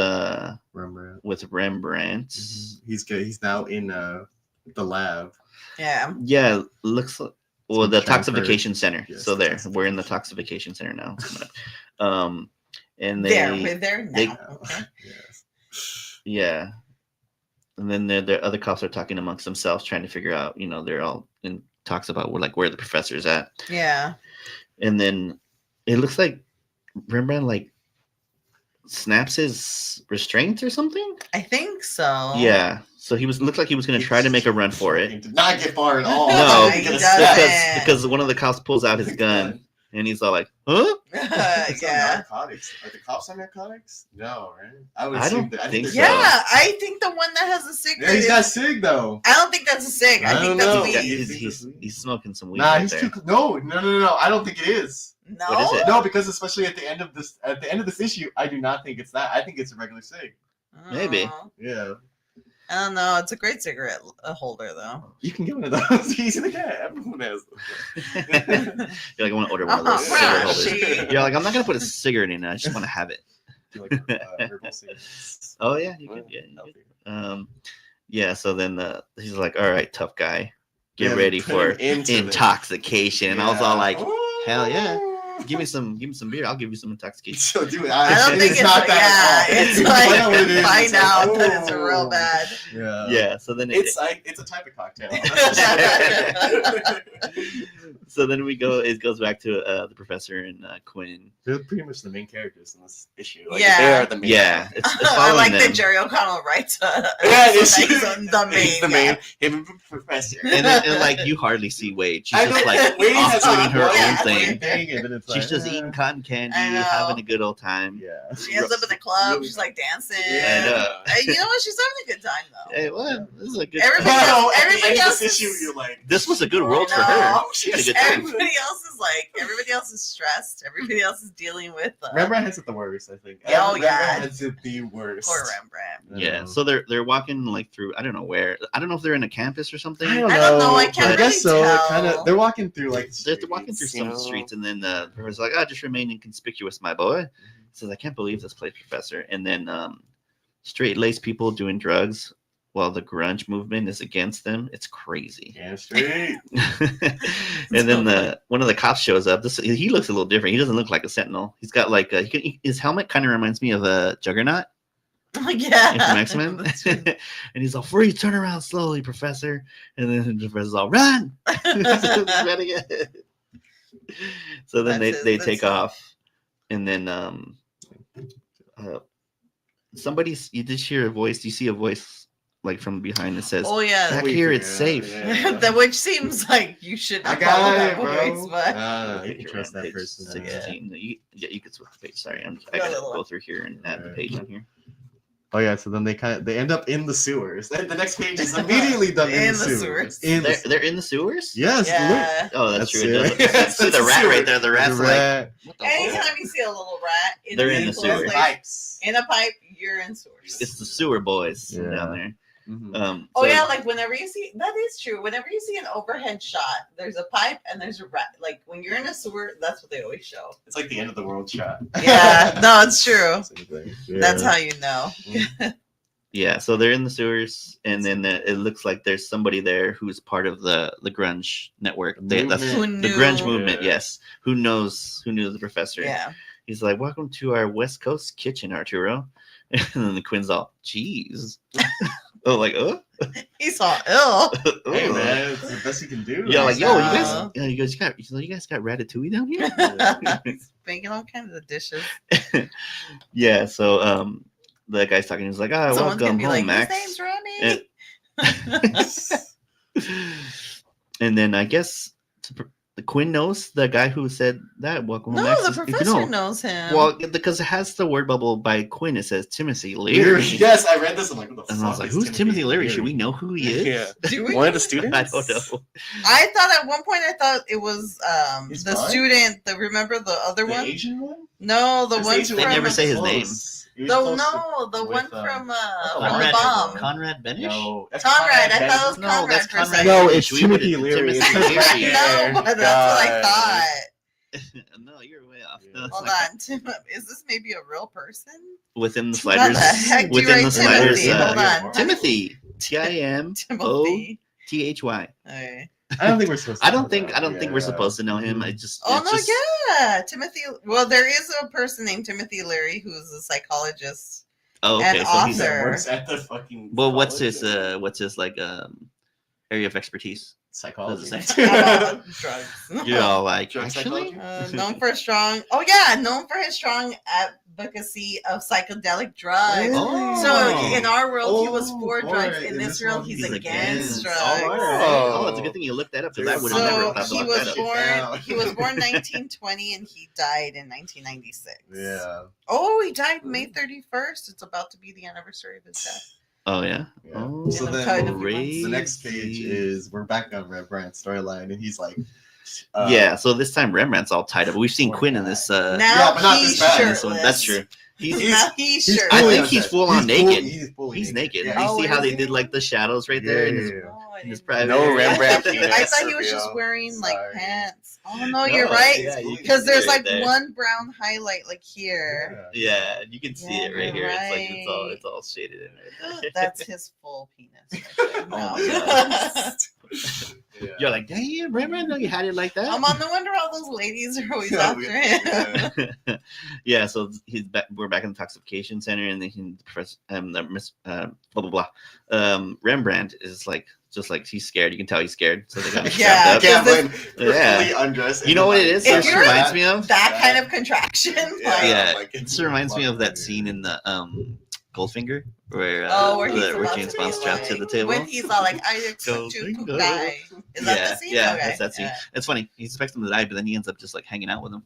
Rembrandt. Rembrandt. He's good. He's now in the lab. Yeah. Yeah, looks like well Some the transfer- Toxification Center. Yes, So there, the we're in the Toxification Center now. And We're there now. they- okay. Yes. yeah, and then the other cops are talking amongst themselves, trying to figure out. They're all in talks about where the professor's at, Yeah. and then it looks like Rembrandt like snaps his restraints or something. I think so. Yeah, so looked like he was going to try to make a run for it. Did not get far at all. No, He He doesn't. because one of the cops pulls out his gun. And he's all like, huh? Yeah. Narcotics. Are the cops on narcotics? No, right? I would I assume don't that. think they're- so. Yeah, I think the one that has a Yeah, cigarette. he's not sick though. I don't think that's a cig. I I think don't that's know. weed. Yeah, You he's, think he's, that's weed? he's smoking some weed. Nah, right he's there. too. No. I don't think it is. No. What is it? No, because especially at the end of this issue, I do not think it's that. I think it's a regular cig. Maybe. Oh, Yeah, I don't know. It's a great cigarette holder, though. you can get one of those. He's in the cat. Everyone has them. You're like, I want to order one of those Uh-huh, cigarette holders. right. You're like, I'm not gonna put a cigarette in it. I just want to have it. Do like herbal cigarettes. Oh yeah, you could. Yeah, you could. Yeah. So then he's like, all right, tough guy, get Yeah, ready put for him into this. intoxication. And I was all like, hell yeah. Give me some beer. I'll give you some intoxication. So do it. I don't think it's not that. yeah. It's You like find out what it is, find it's like, out that it's oh. real bad. Yeah. Yeah. So then It's like it's a type of cocktail. so then we go. It goes back to the professor and Quinn. They're pretty much the main characters in this issue. Like, Yeah. they are the main. Yeah, it's I following like them. that Jerry O'Connell writes. Yeah, He's it's the main. He's the main. Him and Professor. and like you hardly see Wade. She's I just know, like Wade off has doing like her one own thing, thing. and then it's She's like, just eating cotton candy, I know. having a good old time. Yeah. She ends up in the club. She's like dancing. Yeah, I know. You know what? She's having a good time though. Hey, well, this is a good. Everybody time. else- At the everybody end of else this issue, is- you're like, This was a good world for No. her. She had a good time. Everybody else is stressed. Everybody else is dealing with. Rembrandt has it the worst, I think. Oh, Rembrandt yeah. has it the worst. Poor Rembrandt. Yeah, so they're walking like through. I don't know where. I don't know if they're in a campus or something. I don't I don't know, know. I can't I guess really so. tell. Kind of. They're walking through like. They're walking through streets, some you know? streets, and then the professor's like, "Ah, just remain inconspicuous, my boy." He says, "I can't believe this place, Professor." And then straight-laced people doing drugs while the grunge movement is against them. It's crazy. Yeah, straight. And then one of the cops shows up. He looks a little different. He doesn't look like a sentinel. He's got like his helmet kind of reminds me of a Juggernaut Yeah. from X-Men. And he's all, "Freeze, turn around slowly, Professor." And then the professor's all, "Run!" Run again. So then That's they his- take that's- off, and then you did hear a voice. You see a voice like from behind that says, Oh yeah. "Back here, it's safe." Which seems like you should I not follow got that it, bro. voice, but You can trust that Page person. 16. You can switch the page. Sorry, I Go gotta little go through here and add the page on here. Oh yeah, so then they end up in the sewers. Then the next page is immediately done in the sewers. In the They're in the sewers. yes, yeah. Oh, that's That's true. it. It does. See the rat right there. The look. rat's The like, rat. what the fuck? Anytime you see a little rat, They're in the close sewer. place, Pipes. in a pipe, you're in sewers. It's the sewer boys Yeah. down there. Mhm. Oh So- yeah, like whenever you see that is true. Whenever you see an overhead shot, there's a pipe and there's a rat. Like when you're in a sewer, that's what they always show. It's like the end of the world shot. Yeah, no, it's true. Same thing. That's Yeah. how you know. Yeah, so they're in the sewers, and then it looks like there's somebody there who's part of the grunge network. That's Movement. Who the knew? grunge movement. Yeah. Yes, who knew the professor? Yeah. He's like, "Welcome to our West Coast kitchen, Arturo." And then the Quinn's all, "Jeez." Oh, like, oh, He's all ill. Hey man, it's the best you can do. Yeah, like, yo, Uh, you guys got ratatouille down here? He's making all kinds of dishes. Yeah, so the guy's talking. He's like, "Ah, Someone's welcome gonna be home, like, Max." "His name's Remy." And then I guess the Quinn knows the guy who said that. Welcome home, No, Max. the is- professor knows him. Well, because it has the word bubble by Quinn. It says Timothy Leary. Leary. Yes, I read this. I'm like, what the And fuck? I was like, is "Who's Timothy Leary? Should we know who he is?" Yeah. Do we? One of the students? I don't know. I thought at one point it was He's the fine. student. Remember the other The one? Asian one? No, the This one Asian They from never say his Close. name. He was the close no, the with, one from the bomb. Conrad Benish? No, that's Conrad, I thought it was No, Conrad that's for a Conrad. second. No, it's We Timothy would've- Leary. Timothy Leary. No, but that's what I thought. No, you're way off. Yeah. No, it's Hold like on, is this maybe a real person? within the How sliders. the heck do you Within write the sliders. Timothy? Hold on. Timothy. Timothy. Timothy. Okay. I don't think we're supposed to. I don't think we're supposed to know him. I just Oh it's no, just, yeah, Timothy. Well, there is a person named Timothy Leary who's a psychologist. Oh, okay. An So he's author. Works at the fucking. well. What's his college. like area of expertise? Psychology. Does it say? About drugs. You're all like, Drug actually, psychology? Known for known for his strong advocacy of psychedelic drugs. Oh. So in our world, he was Oh, for drugs. alright. In In this this world, one, he's he's against against. drugs. Alright. Oh, it's a good thing you looked that up because I would have never So thought to he look was that up. born. He was born 1920 and he died in 1996. Yeah. Oh, he died May 31st. It's about to be the anniversary of his death. Oh yeah. Yeah. Oh, So In a then kind of crazy. the next page is we're back on Rembrandt's storyline, and he's like, yeah. So this time Rembrandt's all tied up. We've seen Poor Quinn in guy. this. Now yeah, but not he's this bad. shirtless. This one. That's true. He's Now he's he's shirtless. I fully think he's upset. full on naked. He's fully He's naked. Yeah. You Oh, see how is they he? did like the shadows right there in his, Yeah. Oh, I in his didn't- private No area. Rembrandt I penis thought he was just surreal. wearing like Sorry. pants. Oh no, No, you're right. yeah, you can Because see there's it like there. one brown highlight like here. Yeah, you can see it right Yeah, here. you're It's like right. it's all shaded in right there. That's his full penis. Right there. No. Oh, Yeah. You're like, damn, Rembrandt, no, you had it like that. I'm on the wonder all those ladies are always Yeah, after him. Yeah, so he's back. We're back in the Toxification Center, and then blah blah blah. Rembrandt is like just like he's scared. You can tell he's scared. So they got him Yeah, strapped up. Yeah, when Yeah. fully undressed. You know what it is? If This you're reminds me of. That kind of contraction. Yeah, like, this reminds me of that scene in the Goldfinger where Where he's where about James to be Bond's strapped to the like, table. when he's all like, I expect you to Goldfinger. die. Is that the scene? Yeah, Okay. that's that scene. Yeah. It's funny. He expects him to die, but then he ends up just like hanging out with him.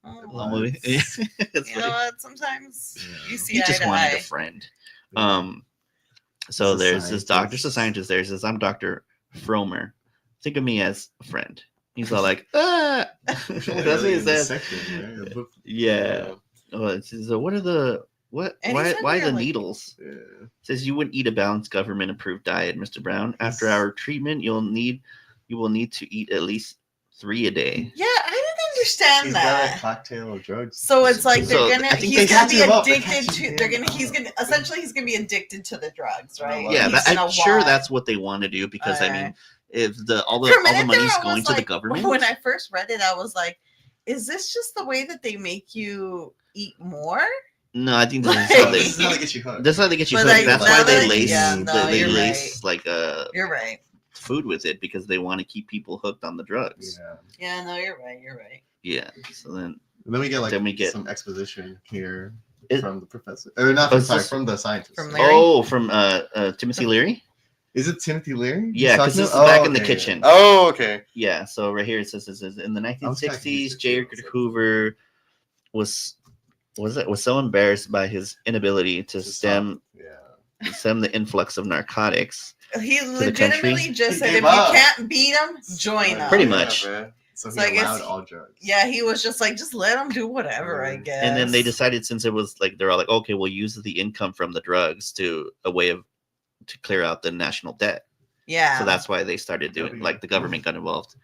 Oh, The well, whole movie. It's you know funny. what? Sometimes Yeah. you see He eye just to wanted eye. a friend. Yeah. So He's a there's this doctor, scientist. there's a scientist there. He says, I'm Dr. Fromer. Think of me as a friend. He's all like, ah. That's what Really he in the says. section, right? Yeah. Oh, it says, what are the, what, And he said why here, the like- needles? Yeah. It says you wouldn't eat a balanced government approved diet, Mr. Brown. After He's- our treatment, you will need to eat at least 3 a day. Yeah, I didn't understand He's got a that. cocktail of drugs. So it's like So, they're gonna I think he's they gonna catch be him up. They addicted catch to him they're in. gonna he's gonna essentially he's gonna be addicted to the drugs, right? Oh, Yeah, And but he's gonna I'm sure want- that's what they want to do because I mean, if all For a the minute there, money's I going was to the like- government. When I first read it, I was like, is this just the way that they make you eat more? No, I think this is Like- how This is they. how they get you hooked. That's how they get you But, hooked. like, That's now why they that- lace yeah, no, they you're lace like You're right. food with it because they want to keep people hooked on the drugs. Yeah. Yeah, no, you're right. You're right. Yeah. So then And then we get like Then we get- some exposition here It- from the professor, or not? Oh, From, it's sorry, just- from the scientist. From Leary? oh from Timothy Leary. Is it Timothy Leary? Yeah, He's 'cause talking this is about- back in the okay. kitchen. Oh, okay. Yeah. So right here it says in the I was kinda 1960s, confused. J. Edgar Hoover was so embarrassed by his inability to Just stem Yeah. the influx of narcotics. He the legitimately country. just He said, gave if up. you can't beat them, join them. Pretty much. man. So he So I guess- allowed all drugs. Yeah, he was just like, just let them do whatever, I guess. And then they decided, since it was like they're all like, okay, we'll use the income from the drugs to clear out the national debt. Yeah. So that's why they started doing Okay. like the government got involved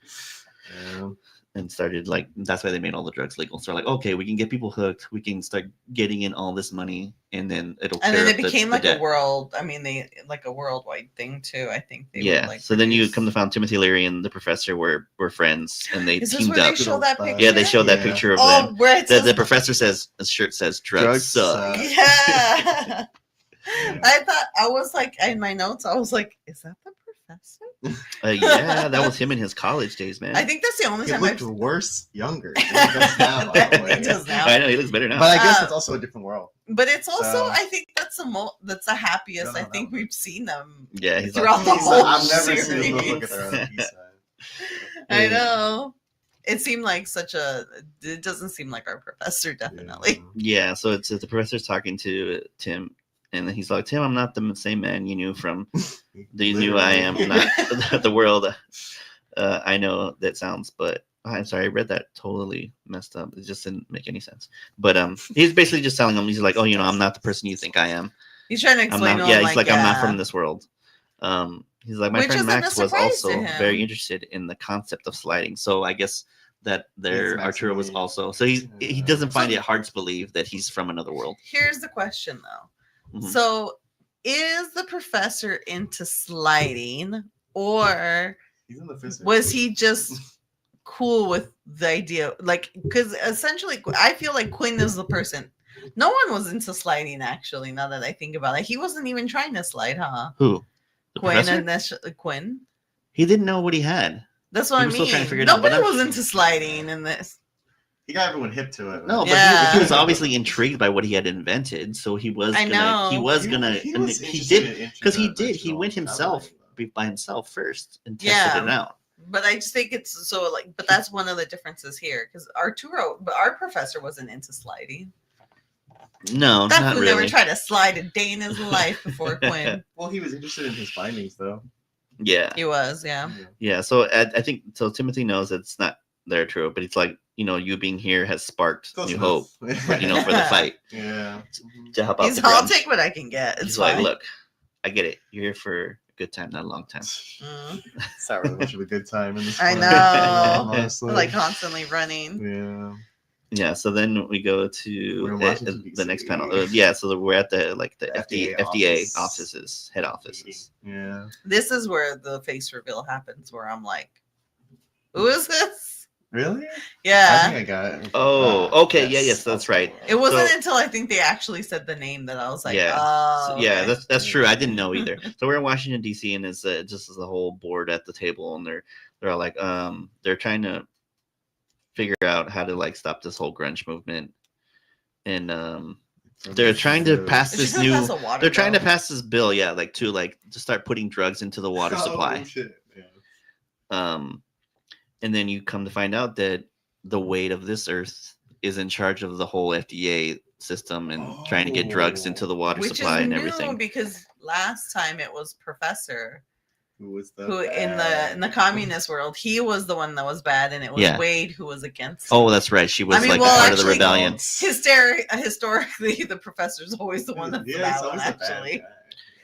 Yeah. and started like that's why they made all the drugs legal. So they're like, okay, we can get people hooked, we can start getting in all this money, and then it'll and clear then up it became the like a debt. world. I mean, they like a worldwide thing too. I think they Yeah. would, like, So then you produce- come to find Timothy Leary and the professor were friends, and they Is this teamed where they up. show that Yeah, picture? Yeah, they showed that Yeah. picture of Oh, them. where it The says professor says his shirt says drugs, Drugs suck. suck. yeah. I thought I was like in my notes. I was like, is that the professor? Yeah, that was him in his college days, man. I think that's the only He time looked I've. worse younger. than he does now, by the way. He does now. I know he looks better now. But I guess Uh, it's also a different world. But it's also, So- I think that's that's the happiest. No, I no, think no. we've seen them. Yeah, he's throughout like, the whole I've never seen series. him look at their own peace sign. I Yeah. know. It seemed like such a. It doesn't seem like our professor, definitely. yeah. So it's the professor's talking to Tim, and he's like, Tim, I'm not the same man you knew from. You knew I am not the world. I know that sounds, but I'm sorry, I read that totally messed up. It just didn't make any sense. But he's basically just telling him, he's like, oh, I'm not the person you think I am. He's trying to I'm explain. not. to Yeah, him, he's like, I'm not yeah. from this world. He's like, my Which friend isn't a Max was surprise to also him. very interested in the concept of sliding. So I guess that Max Arturo was really- also. So he doesn't find it hard to believe that he's from another world. Here's the question, though. Mhm. So, is the professor into sliding, or He's in the physics. was he just cool with the idea? Like, because essentially, I feel like Quinn is the person. No one was into sliding, actually. Now that I think about it, he wasn't even trying to slide, huh? Who? The Quinn professor? and that's Quinn. He didn't know what he had. That's what He I was mean. still trying to figure it out, but Nobody I'm- was into sliding in this. He got everyone hip to it. No, but Yeah. he was obviously intrigued by what he had invented, so he was I gonna. He know. was gonna. was He interested did in because he the did. He original went himself algorithm. by himself first and tested Yeah. it out. But I just think it's so like, but that's one of the differences here because Arturo, but our professor wasn't into sliding. No, That not fool really. never tried to slide a day in his life before Quinn. Well, he was interested in his findings, though. Yeah, He was, yeah. yeah. So I think so. Timothy knows it's not there true, but it's like you being here has sparked Close new enough. hope. For the fight Yeah. to help out He's, the I'll Browns. take what I can get. It's He's like, fine. look, I get it. You're here for a good time, not a long time. Mm, It's not really much of a good time in this. I one, know. honestly. like constantly running. Yeah. Yeah, so then we go We're to in Washington, the DC. next panel. Yeah, so we're at the FDA FDA office. offices, head offices. Yeah. This is where the face reveal happens, where I'm like, "Who is this?" Really? Yeah. I think I got it. Oh, okay, yes, that's right. It wasn't So- until I think they actually said the name that I was like, Yeah. "Oh, So, yeah, okay." that's true. I didn't know either. So we're in Washington D.C. and it's just as a whole board at the table, and they're all like, they're trying to figure out how to like stop this whole grunge movement, and they're trying to pass They're this trying to new. pass a water They're trying to bill. pass this bill, yeah, like to start putting drugs into the water supply. Oh, shit. Yeah. And then you come to find out that the weight of this earth is in charge of the whole FDA system and trying to get drugs into the water Which supply is and new everything. because last time it was Professor Who was the who in bad? the communist world, he was the one that was bad, and it was Yeah. Wade who was against. Oh, him. that's right. She was I mean, like well, part of the actually, rebellion. Historically, the professor's always the one that's the Yeah, bad he's one, always the bad actually. guy.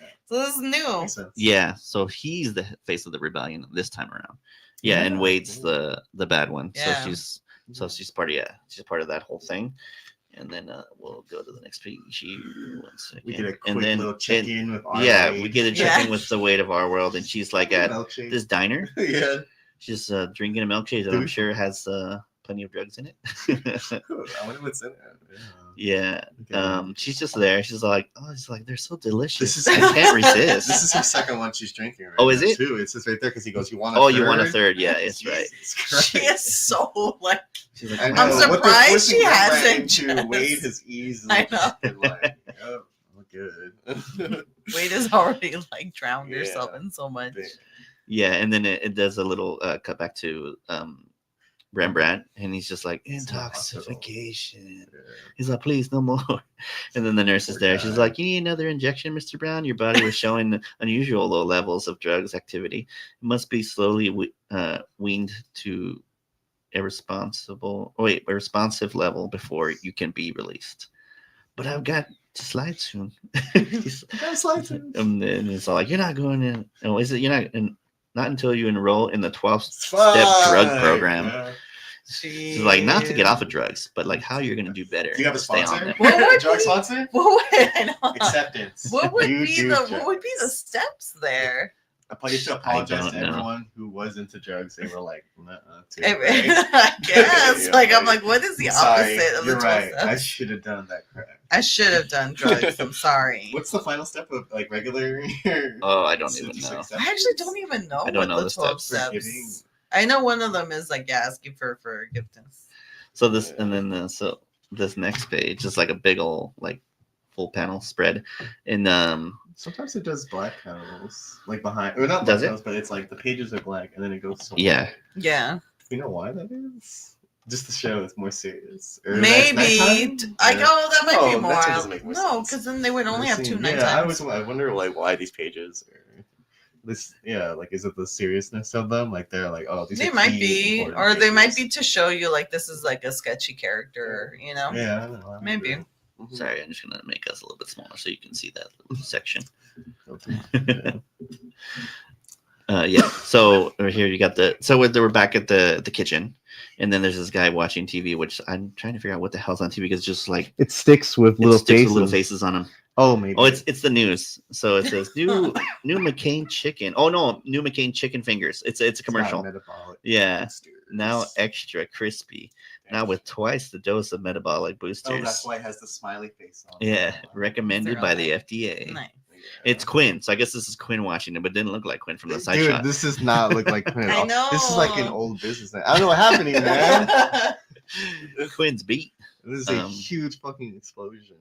Yeah. So this is new. Makes sense. Yeah, so he's the face of the rebellion this time around. Yeah, and Yeah. Wade's the bad one. Yeah. So she's part of that whole thing. And then we'll go to the next page here. 1 second. We get a quick and then little check-in with our yeah, Wade. we get a check-in Yeah. with the Wade of our world, and she's like at Milkshake. this diner. Yeah. She's drinking a milkshake that I'm Dude. sure has plenty of drugs in it. I wonder what's in it. Yeah. Yeah. Okay. She's just there. She's like, they're so delicious. This is- I can't resist. This is her second one she's drinking right Oh, is now, it? Too. It says right there because he goes, you want a Oh, third? you want a third? Yeah, it's right. Jesus Christ. She is so like. She's like, I "Oh, know, I'm what they're surprised forcing she Rembrandt hasn't into just- Wade has easily I know. just been like, oh, I'm good. Wade has already like drowned Yeah. herself in so much. Yeah, and then it does a little cut back to Rembrandt, and he's just like, It's not hospital. intoxication. Yeah. He's like, please, no more. And then the nurse is Poor there. guy. She's like, you need another injection, Mr. Brown? Your body was showing unusual low levels of drugs activity. It must be slowly weaned to a responsive level before you can be released. But I've got to slide soon. And then it's all like, you're not going in. Oh, is it? You're not in. Not until you enroll in the 12-step drug program. Yeah. She's like, not to get off of drugs, but like how you're gonna do better. Do you have a to stay on sponsor? them. What would Drug be- sponsor? I know. Acceptance. What would You be do the drugs. what would be the steps there? I used to apologize don't to know. everyone who was into drugs. They were like, too I guess. Yeah, like I'm like, what is the sorry, opposite of the you're 12 right. steps? I should have done that crap. I should have done drugs. I'm sorry. What's the final step of like regular? Oh, I don't even Just know. acceptance? I actually don't even know I don't what know the the 12 steps. Forgiving. steps. I know one of them is like asking for forgiveness. So this and then so this next page is like a big old like full panel spread, and Sometimes it does black panels, like behind, or not Does black it? panels, but it's like the pages are black, and then it goes. To Yeah. white. Yeah, Do you know why that is? Just to show it's more serious. Or maybe. nighttime? I Yeah. go. That might be Oh, more. that doesn't make more No, sense. because then they would only have two night Yeah, times. I wonder like why these pages are this. Yeah, like is it the seriousness of them? Like they're like, oh, these. They are might key, be, important or they might pages. be to show you like this is like a sketchy character. You know. Yeah, I don't know. Maybe. Mhm. sorry, I'm just gonna make us a little bit smaller so you can see that little section. Yeah. Yeah. So over here you got we're back at the kitchen, and then there's this guy watching TV, which I'm trying to figure out what the hell's on TV because it's just like It sticks with it little sticks faces. with little faces on them. Oh, maybe. Oh, it's the news. So it says new McCain chicken. Oh no, new McCain chicken fingers. It's a It's not commercial. metabolic Yeah. boosters. Now extra crispy. Now with twice the dose of metabolic boosters. Oh, that's why it has the smiley face on. Yeah, recommended by the Nice. FDA. Nice. It's Quinn, so I guess this is Quinn Washington, but didn't look like Quinn from the side Dude, shot. this does not look like Quinn at I all. know. This is like an old business. I don't know what's happening, man. Quinn's beat. This is a Um, huge fucking explosion.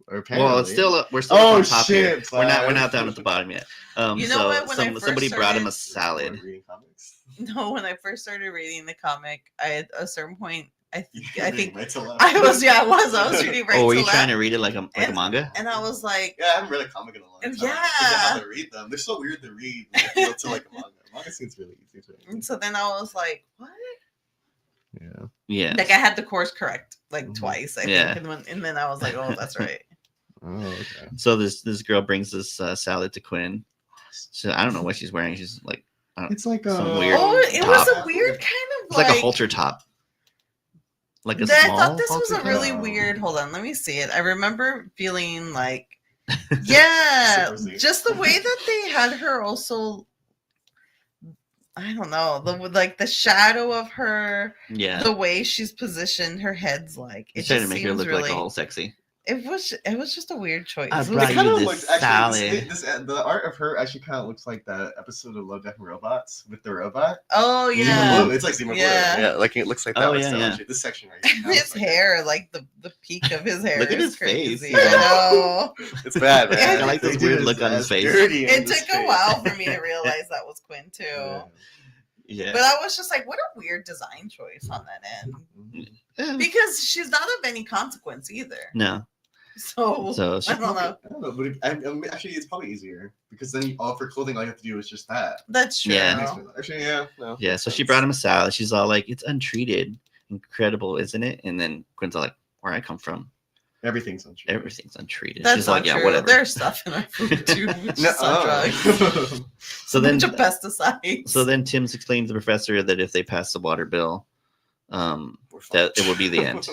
Or Well, apparently. it's still we're still Oh, up on top here. shit, We're not sorry. down at the bottom yet. You know so what, when I first somebody brought him a started- salad. Reading comics. No, when I first started reading the comic, at a certain point, I think right to left. I was reading right Oh, were to you left, trying to read it like a manga? and I was like, Yeah, I haven't read a comic in a long time. Yeah. I forget how to read them. They're so weird to read. When they feel to like a manga. Manga seems really easy to read. and so then I was like, what? Yeah. Yeah. Like I had the course correct like Mhm. twice, I Yeah. think, and then I was like, oh, that's right. Oh, okay. So this girl brings this salad to Quinn. So I don't know what she's wearing. She's like It's like Some a weird Oh, it was top. a weird kind of it's like a halter top. like a I small. thought this was a Baltic? really No. weird. Hold on, let me see it. I remember feeling like, yeah, Super just the way that they had her also. I don't know, the shadow of her, Yeah, the way she's positioned, her head's like it he's trying to just make her seems look really. like all sexy. It was just a weird choice. I It was brought It you kind of this looks actually salad. the art of her actually kind of looks like that episode of Love, Death and Robots with the robot. Oh Zima yeah, Blue. It's like Zima Yeah. Blue. Yeah, like it looks like that. Oh, like yeah, so yeah. actually. This section right here. his hair, like the peak of his hair. Look at is his face. crazy. He's I all- know. It's bad, man. I like this They weird did look on his ass face. dirty in It this took a face. while for me to realize that was Quinn too. Yeah. Yeah, But I was just like, what a weird design choice on that end. Mhm. Because she's not of any consequence either. no. So, So I she don't know. I don't know, but actually, it's probably easier because then all for clothing, all you have to do is just that. That's true. Yeah. Actually, yeah. No, Yeah, so she brought him a salad. She's all like, "It's untreated, incredible, isn't it?" And then Quinn's all like, "Where I come from, everything's untreated. everything's untreated." That's She's not like, true. "Yeah, whatever." There's stuff in our food too, which is not drugs. Nuh-uh. So then, Bunch of pesticides. so then Tim's explains to the professor that if they pass the water bill, We're that fine. it will be the end.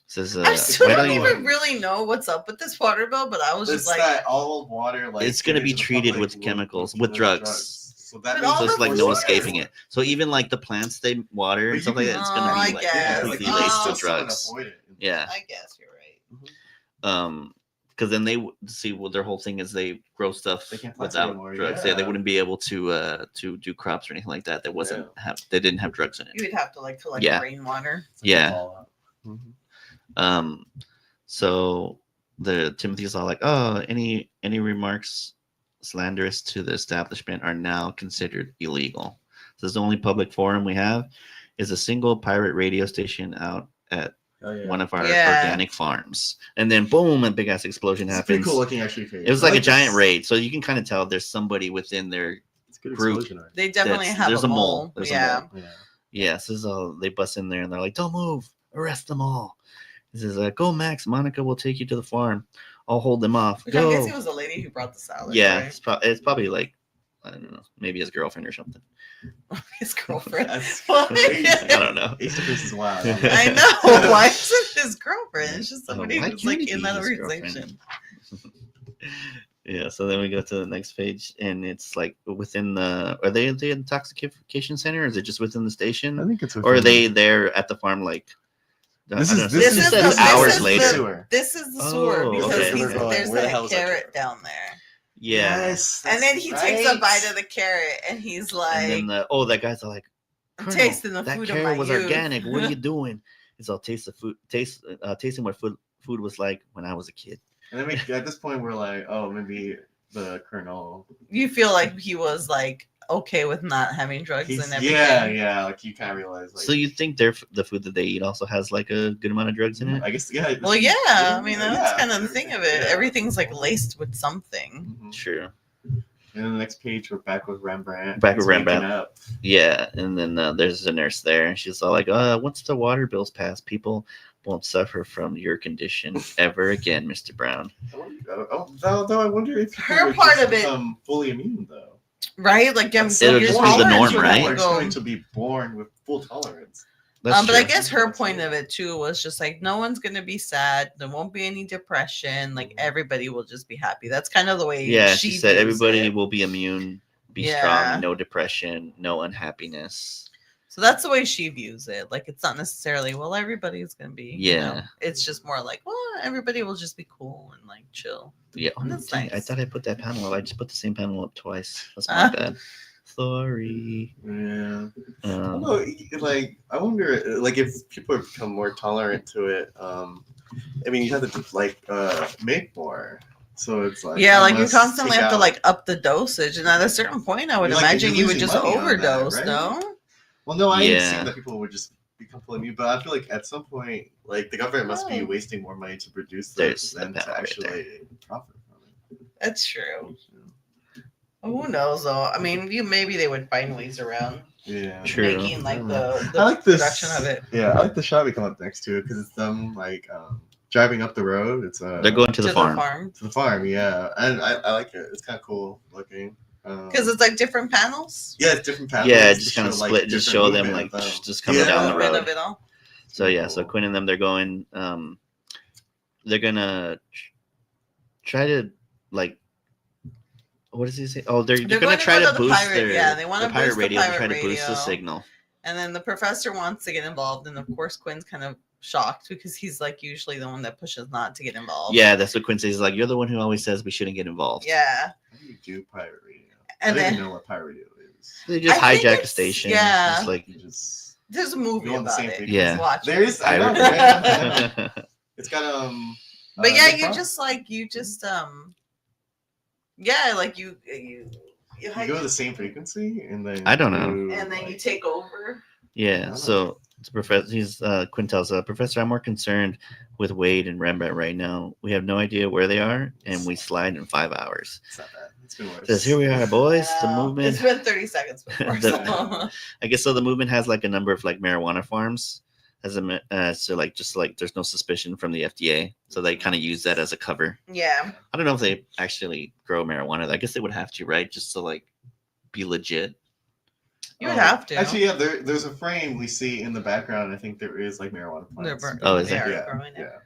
Says, I still why don't don't you? even really know what's up with this water bill, but I was It's just like, that all water, like It's gonna be given to the treated public with chemicals, with those drugs. So that But means all So it's the like no water- escaping it. So even like the plants they water and But stuff you like that, can- it's gonna Oh, be I like guess. completely Oh. laced still with drugs. someone avoid it. Yeah. I guess you're right. Because then they see well, their whole thing is they grow stuff They can't plant without anymore, drugs. yeah. Yeah, they wouldn't be able to do crops or anything like that. That wasn't they didn't have drugs in it. You would have to like collect Yeah. rainwater. It's like Yeah. all out. Mhm. So the Timothy's all like, "Oh, any remarks slanderous to the establishment are now considered illegal. Says the only public forum we have is a single pirate radio station out at Oh, yeah. one of our Yeah. organic farms." And then boom, a big ass explosion It's pretty happens. cool looking actually. It was like a giant this. raid, so you can kind of tell there's somebody within their It's good group. explosion art. They definitely That's- have there's a a mole. mole. There's a Yeah. mole. Yeah. Yeah, so this is all they bust in there and they're like, "Don't move, arrest them all." This is go Max, Monica will take you to the farm. I'll hold them off. Which Go. I guess it was the lady who brought the salad. Yeah, Right? it's probably like I don't know, maybe his girlfriend or something. His girlfriend. That's What? crazy. I don't know. Ace of Base is wild. I know. Why is it his girlfriend? It's just somebody why who's can't like it in be that his organization. Yeah, so then we go to the next page, and it's like within the. Are they at the Toxification Center, or is it just within the station, I think it's. or are they there at the farm? Like, This I is don't know. this This is is says the- hours this is later. Sewer. This is the sewer Oh, because okay. there's Where the that hell is that carrot carrot? down there. Yeah, Yes, And then he that's takes a right. bite of the carrot and he's like, and then that guy's all like, I'm "Colonel, tasting the that food of carrot my was youth." organic. What are you doing?" It's all tasting what food was like when I was a kid. And then at this point, we're like, oh, maybe the Colonel. You feel like he was like okay with not having drugs and everything. Yeah, like you kind of realize. Like, So you think the food that they eat also has like a good amount of drugs in it? I guess, yeah. Well, yeah. I mean, that's yeah. kind of the thing of it. Yeah. Everything's like laced with something. Mhm. Sure. And then the next page, we're back with Rembrandt. Back with He's waking Rembrandt. up. Yeah, and then there's a nurse there, and she's all like, once the water bills pass, people won't suffer from your condition ever again, Mr. Brown." Though I wonder if people Her would part just of it- become fully immune, though. Right? Like, It'll your just be the tolerance norm, would right? go- We're going to be born with full tolerance. That's but I true. guess her point of it too was just like no one's gonna be sad. There won't be any depression. Like everybody will just be happy. That's kind of the way. Yeah, she said views everybody it. will be immune, be Yeah. strong, no depression, no unhappiness. So that's the way she views it. Like it's not necessarily well everybody's gonna be. you know. Yeah. It's just more like well everybody will just be cool and like chill. Yeah, oh, That's dang, I nice. thought I put that panel up. I just put the same panel up twice. That's my Ah. bad. Sorry. Yeah. Um, Like I wonder, like if people become more tolerant to it. I mean, you have to like make more. So it's like Yeah, like you must constantly take have to out- like up the dosage, and at a certain point, I would You're like- imagine you're you would losing just money on that, overdose. right? No. Well, no, I Yeah. understand that people would just become fully immune, but I feel like at some point, like the government must be Oh. wasting more money to produce There's this the than power to right actually profit from That's true. it. Who knows though? I mean, maybe they would find ways around Yeah. True. making like I the like this production of it. Yeah, I like the shot we come up next to it because it's them like driving up the road. It's they're going to the farm. to the farm. Yeah, and I like it. It's kind of cool looking. Because it's like different panels. Yeah, it's different panels. Yeah, to just kind of show, like, split, just different show them movement like of them. just coming Yeah. down the Movement road. of it all. So yeah, so Cool. Quinn and them, they're going. They're gonna try to like. What does he say? Oh, they're They're gonna going to try go to to the boost pirate- their yeah, they wanna the pirate boost the radio to pirate try to boost the radio. signal. And then the professor wants to get involved, and of course Quinn's kind of shocked because he's like usually the one that pushes not to get involved. Yeah, that's what Quinn says. He's like, you're the one who always says we shouldn't get involved. Yeah. How do you do pirate radio? And I don't then even know what pirate radio is. They just I think hijack a it's- station. yeah. Just like You just there's a movie Go on the about same it. page. Yeah. Just watch there it. is. I know. Pirate. Right? It's got But yeah, Nick you Frost. just yeah, like you You go to the same frequency and then I don't know. and then you take over. Yeah, so it's Professor. He's Quinn tells Professor, I'm more concerned with Wade and Rembrandt right now. We have no idea where they are, and we slide in 5 hours. It's not bad. It's been worse. Says here we are, boys. The Wow. movement. It's been 30 seconds before. The- I guess so. The movement has like a number of like marijuana farms, so like just like there's no suspicion from the FDA, so they kind of use that as a cover. Yeah. I don't know if they actually grow marijuana. I guess they would have to, right? Just to like be legit. You would have to. Actually, yeah. There's a frame we see in the background. I think there is like marijuana They're plants. Oh, is they there? are Yeah, growing it. yeah.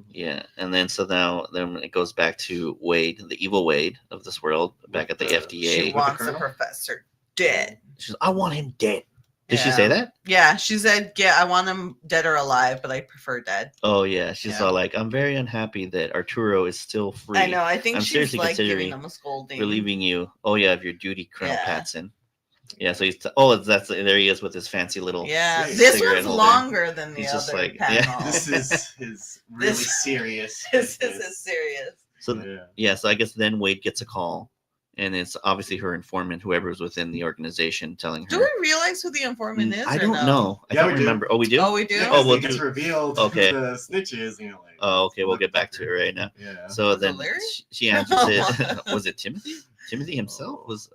Yeah, and then so now then it goes back to Wade, the evil Wade of this world, back at the She FDA. She wants the colonel? professor dead. She's, I want him dead. Did she Yeah. say that? Yeah, she said, "Yeah, I want him dead or alive, but I prefer dead." Oh yeah, she's Yeah. all like, I'm very unhappy that Arturo is still free. I know. I think I'm she's seriously like giving considering him a scolding. relieving you. Oh yeah, of your duty, Colonel Yeah. Patson. Yeah, so he's that's there he is with his fancy little Yeah, Cigarette this cigarette one's holder. longer than the He's just other like, yeah. panel. This is his really This- serious. this business. is serious. So Yeah. yeah, so I guess then Wade gets a call, and it's obviously her informant, whoever was within the organization, telling her. Do we realize who the informant is? I or don't no? know. I Yeah, don't we do. remember. Oh, we do. Oh, we do. Yeah, Oh, 'cause we'll it gets do- revealed. Okay. who the snitches. You know, like. Oh, okay, we'll get back to it right now. Yeah. So Was it then Larry? she answers it. Was it Timothy? Timothy himself was.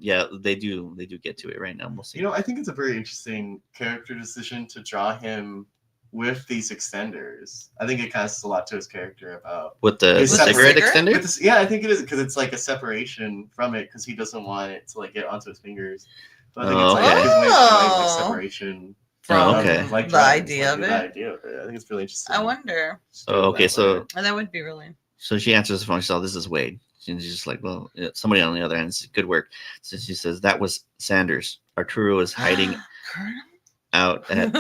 Yeah, they do get to it right now. We'll see. You know, I think it's a very interesting character decision to draw him with these extenders. I think it casts a lot to his character about. With the With the cigarette cigarette? extender. With this, yeah, I think it is because it's like a separation from it because he doesn't want it to like get onto his fingers. So I think Oh, it's like okay. his way to, Oh. like separation. Oh, from, okay. Like The drugs, idea of the it. idea of it. I think it's really interesting. I wonder. Just do it Oh, okay, that so- way. And that would be really. So she answers the phone. She's all, "This is Wade." And she's just like, "Well, somebody on the other end. Good work." So she says, "That was Sanders. Arturo is hiding Colonel? out at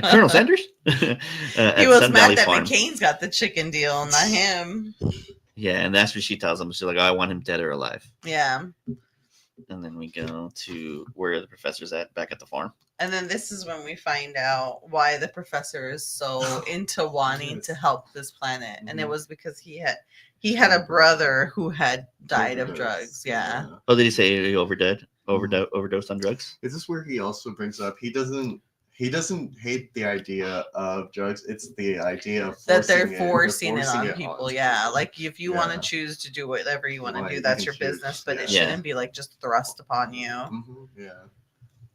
Colonel Sanders. At He was Sun mad Valley that Farm. McCain's got the chicken deal, not him. Yeah, and that's what she tells him. She's like, "Oh, I want him dead or alive." Yeah. And then we go to where the professor's at, back at the farm. And then this is when we find out why the professor is so into wanting to help this planet. And it Mhm. was because he had a brother who had died of Overdose. drugs. Yeah. Oh, did he say he overdosed on drugs? Is this where he also brings up he doesn't hate the idea of drugs? It's the idea of That they're forcing forcing it on people. Yeah. Like if you want Yeah. to choose to do whatever you want to Like, do, you that's can your choose, business, but it yeah. shouldn't be like just thrust upon you. Mhm, yeah.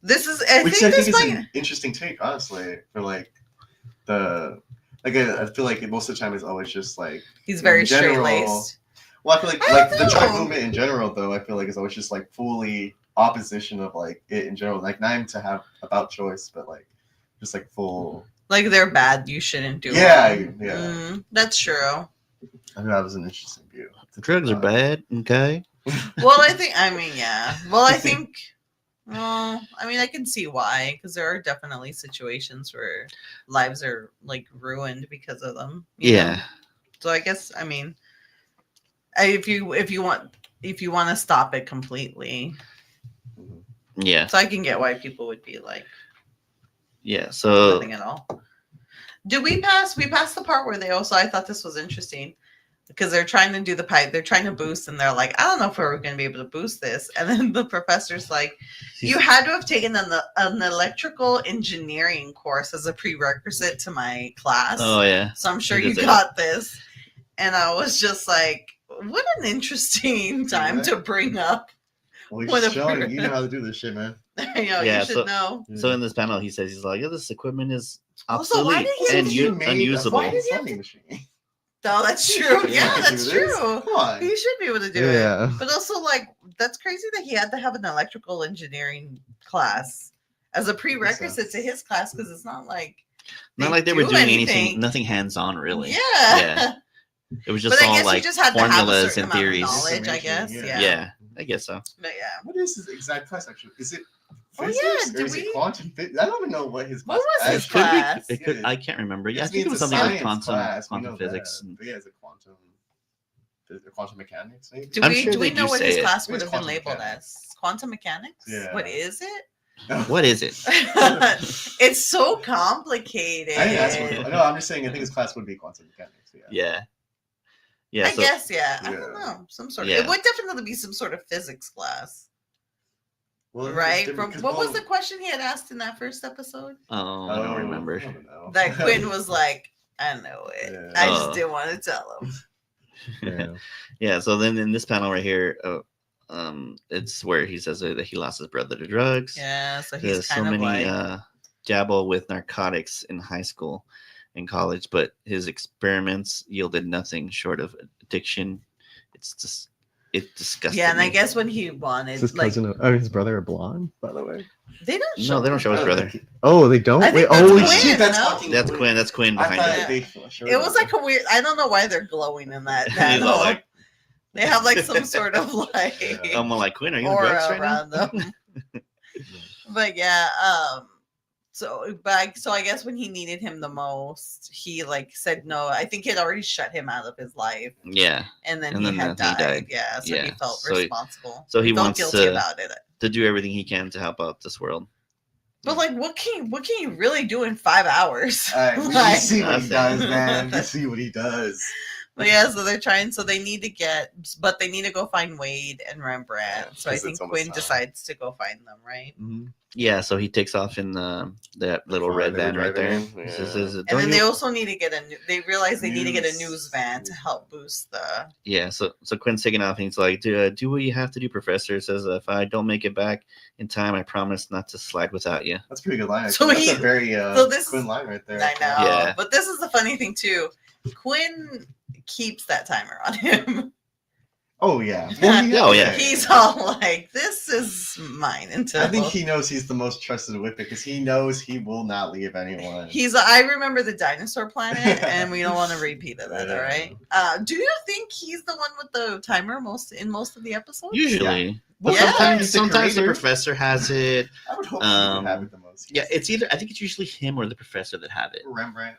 This is, I Which think I this think is might, an interesting take, honestly, for like the like I feel like most of the time it's always just like he's very in general- straight laced. well, I feel like I like don't the drug know. movement in general though, I feel like it's always just like fully opposition of like it in general. Like not even to have about choice, but like just like full Like they're bad, you shouldn't do Yeah, them. yeah. That's true. I mean that was an interesting view. Drugs are bad. Okay. Well, I think, yeah. Well, I think, well, I mean, I can see why, because there are definitely situations where lives are like ruined because of them. you know? Yeah. So I guess, I mean, if you want to stop it completely, Yeah. so I can get why people would be like Yeah. So nothing at all. Did we pass? We passed the part where they also. I thought this was interesting. Because they're trying to do the pipe, they're trying to boost, and they're like, I don't know if we're going to be able to boost this. And then the professor's like, you had to have taken an electrical engineering course as a prerequisite to my class. Oh yeah. So I'm sure He you did say got this. And I was just like, what an interesting time Right. to bring up. Well, What he's a- showing you know how to do this shit, man. Yeah, You should know. So in this panel, he says he's like, "Yeah, this equipment is Also, why obsolete did he and have You made a unusable." Why did he have funding to- machine. No, that's You true. shouldn't Yeah, have to that's do this. true. Come on. He should be able to do it. Yeah. But also, like, that's crazy that he had to have an electrical engineering class as a prerequisite to his class because it's not like Not like they were do doing anything, nothing hands-on really. Yeah. It was But just I all guess like you just had to have a formulas certain and amount of theories. knowledge, I guess. Yeah. I guess so. But yeah. What is his exact class actually? Is it Oh, physics yeah, or did is it we- quantum physics? I don't even know what his class What was It his could be. class? It could. Yeah. I can't remember. Yeah, I It's think it was a something like science class, we quantum know physics. that. But yeah, it's a quantum mechanics maybe. Do I'm we sure do we they know do what say his it. class It would was have been quantum labeled mechanics. as? Quantum mechanics? Yeah. What is it? What is it? It's so complicated. I think that's what. No, I'm just saying. I think his class would be quantum mechanics. Yeah. Yeah. I guess, yeah. I Yeah. don't know. Some sort of Yeah. it would definitely be some sort of physics class. Well, it's Right? different From 'cause what was both- the question he had asked in that first episode? Oh, I don't remember. I don't know. That Quinn was like, I know it. Yeah. I just Oh. didn't want to tell him. Yeah. Yeah. So then in this panel right here, it's where he says that he lost his brother to drugs. Yeah, so he's There's so kind of many like dabble with narcotics in high school and college, but his experiments yielded nothing short of addiction. It disgusted yeah, and I me. guess when he wanted, Is his like, cousin? Oh, his brother a blonde, by the way. they don't No, show. they don't show his brother. Oh, they don't. I think Wait, that's holy Quinn, shit! That's no? fucking That's Quinn. That's Quinn I behind thought it. they showed It was us. like a weird. I don't know why they're glowing in that He's panel. all like, They have like some sort of like Yeah. I'm like, Quinn, are you on aura drugs right now? around them. But yeah, so I guess when he needed him the most, he like said no. I think it already shut him out of his life, Yeah. and then And he then had he died. died. Yeah, so he Yeah, felt so he- responsible. so he felt wants guilty to- about it. To do everything he can to help out this world. But like, what can you really do in 5 hours? You Like- see what he Nothing. does, man. You see what he does. But yeah, so they're trying. So they need to go find Wade and Rembrandt. Yeah, So I 'cause think it's almost Quinn time. decides to go find them, right? Yeah, so he takes off in that little Before red they were van right there. driving in, He says, yeah. And "Don't then you-" they also need to get they realize they need to get a News. news van to help boost the. Yeah, so Quinn's taking off and he's like, do what you have to do, Professor. He says, if I don't make it back in time, I promise not to slide without you. That's a pretty good line. So That's he- a very so this Quinn is- line right there. I know, Yeah. but this is the funny thing too. Quinn keeps that timer on him. Oh yeah. Oh, yeah. He's all like, "This is mine." Until I think he knows he's the most trusted whip because he knows he will not leave anyone. I remember the dinosaur planet, and we don't want to repeat it. All Yeah. right. Do you think he's the one with the timer in most of the episodes? Usually. But Yeah. sometimes, He's the sometimes the creator. professor has it. I would hope he would have it the most. Yeah, it's either, I think it's usually him or the professor that have it. Rembrandt.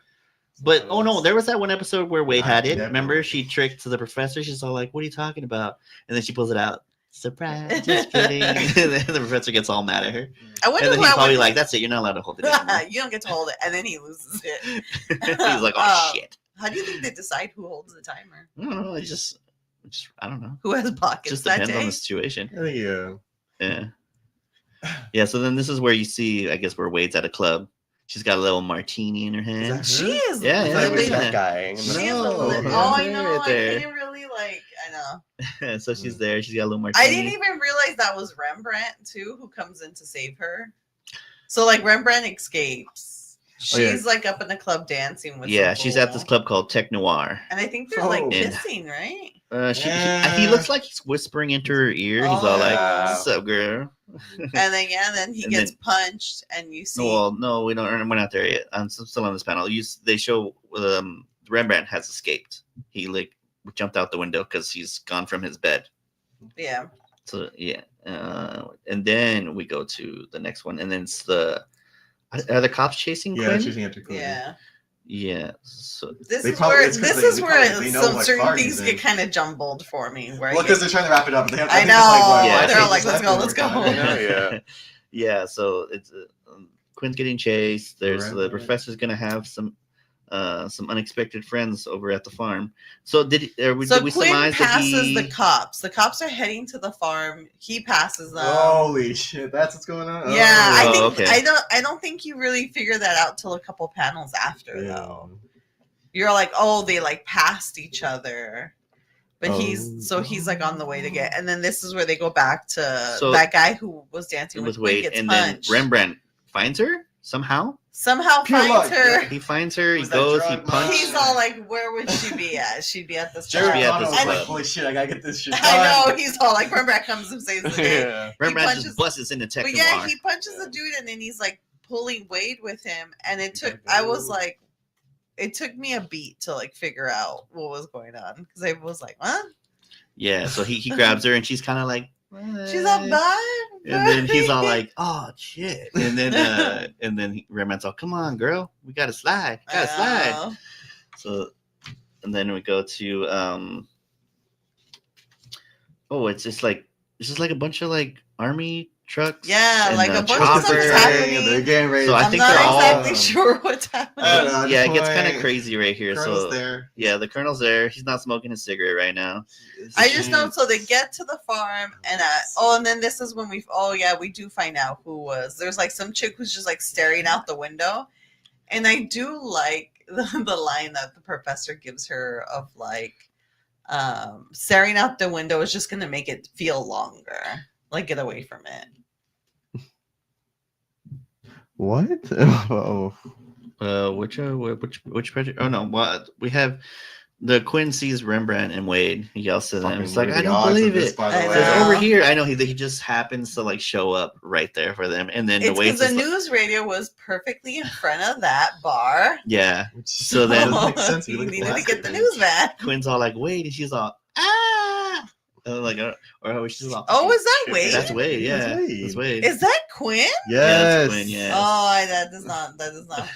But oh no, there was that one episode where Wade had it. Yeah, Remember, definitely. she tricked the professor. She's all like, "What are you talking about?" And then she pulls it out. Surprise! Just kidding. And then the professor gets all mad at her. I wonder And then who he's I probably would- like, "That's it. You're not allowed to hold it anymore." You don't get to hold it, and then he loses it. He's like, "Oh shit!" How do you think they decide who holds the timer? I don't know. It's just I don't know. Who has pockets Just that depends on day? the situation. I think Yeah. Yeah. So then this is where you see, I guess, where Wade's at a club. She's got a little martini in her hand. She is Yeah, yeah, living. yeah. guy. She is No, living. right Oh, I know. I there. didn't really like. I know. So she's there. She's got a little martini. I didn't even realize that was Rembrandt too, who comes in to save her. So like Rembrandt escapes. Oh, yeah. She's like up in the club dancing with. Yeah, some she's at this fool. club called Tech Noir. And I think they're like Oh. kissing, right? He looks like he's whispering into her ear. He's all like, Oh. "What's up, girl?" And then he And gets then- punched, and you see. Well, no, we don't. We're not there yet. I'm still on this panel. They show Rembrandt has escaped. He like jumped out the window because he's gone from his bed. Yeah. So yeah, and then we go to the next one, and then it's are the cops chasing Yeah, Quinn? choosing after Quinn. Yeah. Yeah. So This They is probably- where it's 'cause they know some what certain car things he's get in. kind of jumbled for me. Where Well, you- because they're trying to wrap it up. They have, I think it's like, know. what, Yeah, five they're all like, pages let's left go, or let's go. whatever. I know, yeah. Yeah. So it's Quinn's getting chased. There's the Right. professor's gonna have some unexpected friends over at the farm. So did we So Quinn surmise that passes he? the cops. The cops are heading to the farm. He passes them. Holy shit, that's what's going on. Yeah, I Oh, think okay. I don't think you really figure that out till a couple panels after Yeah. though. You're like, oh, they like passed each other. But Oh. he's like on the way to get, and then this is where they go back to So- that guy who was dancing It with was Quinn Wade, gets and punched. then Rembrandt finds her somehow. Somehow Pure finds luck, her. He finds her. He Was that goes. He drug punches. He's all like, where would she be at? She'd be at this Jared Should be at Connor this was like, club. holy shit, I gotta get this shit done. I know, he's all like, Rembrandt comes and saves the day. Yeah. Rembrandt punches- just busts into Tech But yeah, Noir. he punches the dude, and then he's like pulling Wade with him, and it took me a beat to like figure out what was going on because I was like, what? Yeah, so he grabs her and she's kind of like, She's all bad. and then he's all like, oh shit, and then Rembrandt's all, come on, girl, we gotta slide. So, and then we go to it's just like a bunch of like army trucks. Yeah, and like a a bunch of stuff is chopper. happening. They're getting ready. So I I'm think not they're all- exactly sure what's happening. I don't know, Yeah, at it this gets kind of point, crazy right here. Colonel's So there. yeah, the colonel's there. He's not smoking a cigarette right now. I just know. So they get to the farm, and and then this is when we do find out who was. There's like some chick who's just like staring out the window, and I do like the line that the professor gives her of like, staring out the window is just gonna make it feel longer. Like, get away from it. What? Oh, Which project? Oh no, what we have. The Quinn sees Rembrandt and Wade. He yells to them. He's like, I don't believe it. I It's know. over here. I know he just happens to like show up right there for them, and then It's Wade's because the just like- news radio was perfectly in front of that bar. yeah. so then- that makes sense. he Look at the needed to last get the image. news van. Quinn's all like Wade, and she's all like or she's all Oh, is that Wade? That's Wade. Yeah, That's Wade. that's Wade. Is that Quinn? Yes. Yeah, that's Quinn, yeah. Oh, that does not.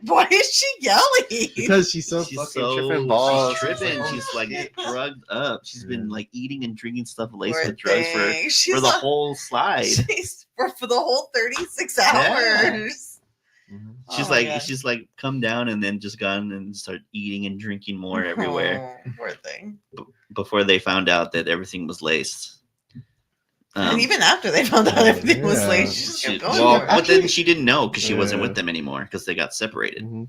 Why is she yelling? Because she's so She's fucking so tripping balls. She's tripping. Oh, She's like shit. drugged up. She's been Yeah. like eating and drinking stuff laced Poor with drugs thing. for the whole slide. She's for the whole 36 Yeah. hours. Mhm. She's Oh my like God. she's like come down and then just gone and start eating and drinking more everywhere Oh, poor thing. before they found out that everything was laced. And even after they found out everything was yeah. late, she just she, kept going well, for it. but then she didn't know because she wasn't Yeah. with them anymore because they got separated. Mhm.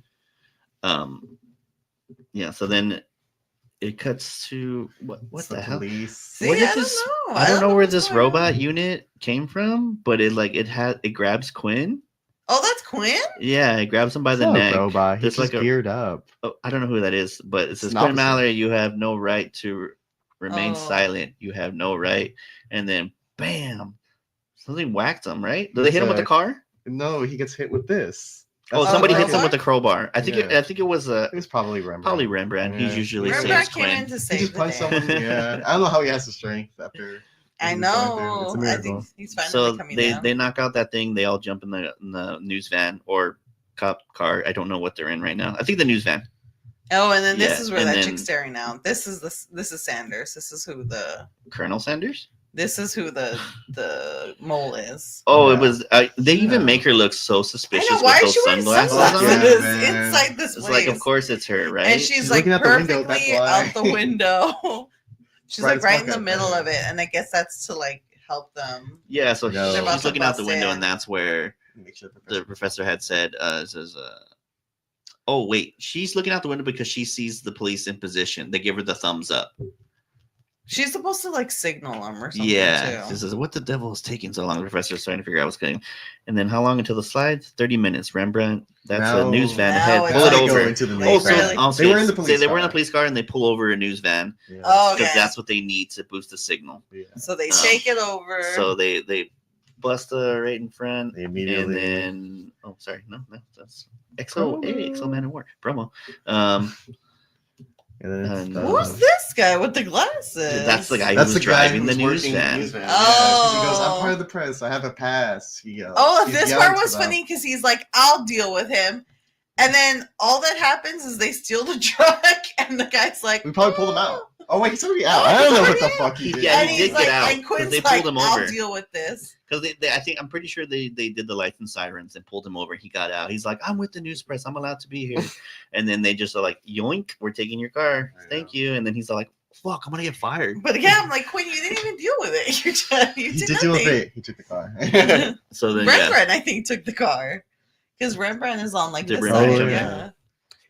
Yeah. So then it cuts to what It's the hell? police. See, Where did I don't this- know. I don't know where what's this going robot on. unit came from, but it grabs Quinn. Oh, that's Quinn? Yeah, it grabs him by the It's not a neck. robot. He's There's just like a- geared up. Oh, I don't know who that is, but it says an Quinn officer. Mallory, you have no right to remain Oh. silent. You have no right. And then bam, something whacked him. Right? Did they hit him with the It's, car? No, he gets hit with this. Oh, That's somebody the hits him crowbar? with the crowbar. I think Yeah. I think it was It was probably Rembrandt. probably Rembrandt. He Yeah. usually Rembrandt saves came in Quinn. to He save just the punched day. someone. Yeah, I don't know how he has the strength after. I he's going through. know. It's a I miracle. think he's finally So coming they down. knock out that thing. They all jump in the news van or cop car. I don't know what they're in right now. I think the news van. Oh, and then this Yeah, is where and that then- chick's staring out. This is Sanders. This is who the Colonel Sanders. mole is. Oh, Yeah. it was. They even Yeah. make her look so I suspicious know. Why with is she those wearing sunglasses. sunglasses on. Yeah, man. inside this It's place? like, of course, it's her, right? And she's like looking out the window, perfectly that's why. out the window. She's Bright like as right fuck in the out middle there. of it, and I guess that's to like help them. Yeah, so No. They're about she's to looking out the bust window, in. and that's where Make sure the professor had said, says, oh, wait, she's looking out the window because she sees the police in position. They give her the thumbs up. She's supposed to like signal them or something Yeah. too. She says, what the devil is taking so long? The professor's trying to figure out what's going on. And then how long until the slide? 30 minutes. Rembrandt, that's a No. news van Now ahead. it's Pull it like over. Into the Like, Oh, news so really? van. I'll They were in the say police they were in a car. police car and they pull over a news van Yeah. Oh, because okay. that's what they need to boost the signal. Yeah. So they Um, take it over. So they bust her right in front. They And immediately. then, oh, sorry, no, that's XO, hey, Promo. XO Man at War promo. And then it's, and Who's this guy with the glasses? That's the guy who That's was the guy driving the who's news working van. the news van. Yeah, 'cause he goes, Oh. I'm part of the press. I have a pass. He goes, Oh, he's this yelling part to was them. funny because he's like, I'll deal with him. And then all that happens is they steal the truck, and the guy's like, We probably pulled him out. Oh wait, he's already out. Oh, I don't he's know what already the fuck he out. did. Yeah, and he he's did like, get out, and 'cause Quinn's they pulled like, him I'll over. deal with this. Because I'm pretty sure they did the lights and sirens and pulled him over. He got out. He's like, I'm with the news press. I'm allowed to be here. And then they just are like, yoink, we're taking your car. I Thank you. And then he's all like, fuck, I'm gonna get fired. But again, I'm like, Quinn, you didn't even deal with it. You He did did deal with nothing. it. He took the car. So then yeah, Rembrandt, I think, took the car. Because Rembrandt is on like Did this Rembrandt side. jump in? Yeah.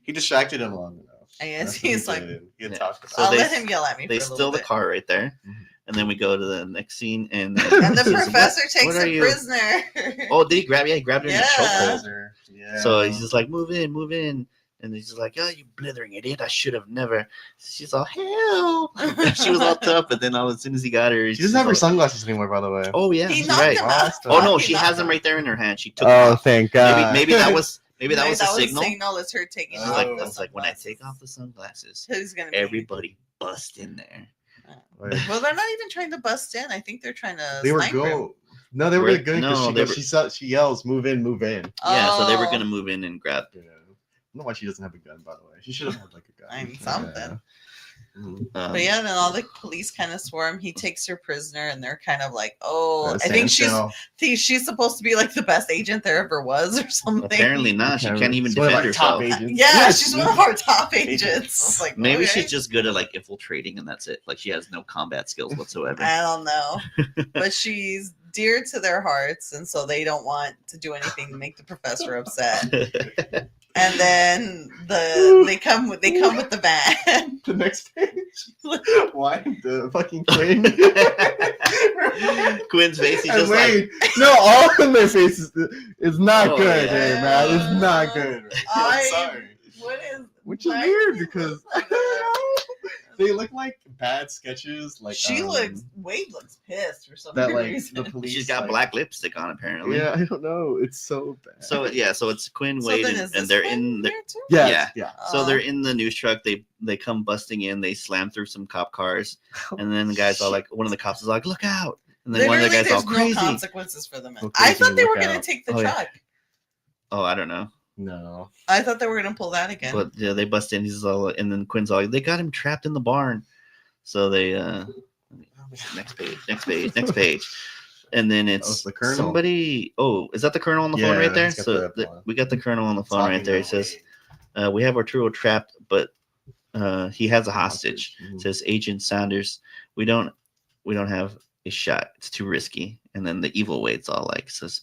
He distracted him long enough. I guess That's what he's he like, did. He had Yeah. talked So I'll they- let him yell at me they for a steal little the bit. car right there. Mhm. And then we go to the next scene and And the he says, professor takes what are a you- prisoner. Oh, did he grab? Yeah, he grabbed her in the Yeah. chokehold. Yeah. So he's just like, move in. And he's like, "Oh, you blithering idiot! I should have never." She's all, "Help!" She was all tough, but then as soon as he got her, She doesn't have her all, sunglasses anymore, by the way. "Oh yeah, He you're knocked right." him out. Oh no, He she knocked has them him. right there in her hand. She took them Oh, off. thank God. Maybe that was a Was signal. a signal. It's her taking She's off like, the it's like when I sunglasses. take off the sunglasses, Who's gonna be? everybody bust in there. Well, they're not even trying to bust in. I think they're trying to. They were snipe him. go. No, they were Where- going no, because they she yells, "Move in, move in." Yeah, so they were Oh, gonna move in and grab. Yeah. I don't know why she doesn't have a gun, by the way. She should have had like a gun. I mean, something. Mhm. But yeah, then all the police kind of swarm. He takes her prisoner, and they're kind of like, "Oh, I think she's supposed to be like the best agent there ever was, or something." Apparently not. She can't even It's one of defend our top herself. agents. Yeah, Yes. she's one of our top agents. It's like, Maybe okay. she's just good at like infiltrating, and that's it. Like she has no combat skills whatsoever. I don't know, but she's dear to their hearts, and so they don't want to do anything to make the professor upset. And then they come with the van. The next page. Why the fucking Quinn? Quinn's face, he's And just like, Wayne. No, all in their faces. It's not Oh, good, yeah. there, man. It's not good. I'm sorry. Which is why weird do you because look like that? they look like bad sketches. Like Wade looks pissed for some that, like reason. the police. she's got like, black lipstick on apparently. Yeah, I don't know. It's so bad. So yeah, so it's Quinn, So Wade, then and, is and this they're one in the. there too? yeah. So they're in the news truck. They come busting in. They slam through some cop cars, and then the guy's all like, one of the cops is like, "Look out!" And then one of the guys all there's crazy. no consequences for them. Okay, I thought they look were going out. to take the Oh, yeah. truck. Oh, I don't know, No. I thought they were going to pull that again. but yeah, they bust in. He's all, and then Quinn's all, they got him trapped in the barn. So they next page. And then it's the colonel. somebody. Oh, is that the colonel on the phone right there? he's got So the phone. we got the colonel on the phone right Talking there. He to says, Wade. we have Arturo trapped, but he has a hostage. Mhm. Says Agent Saunders, we don't have a shot. It's too risky. And then the evil Wade's all like, says,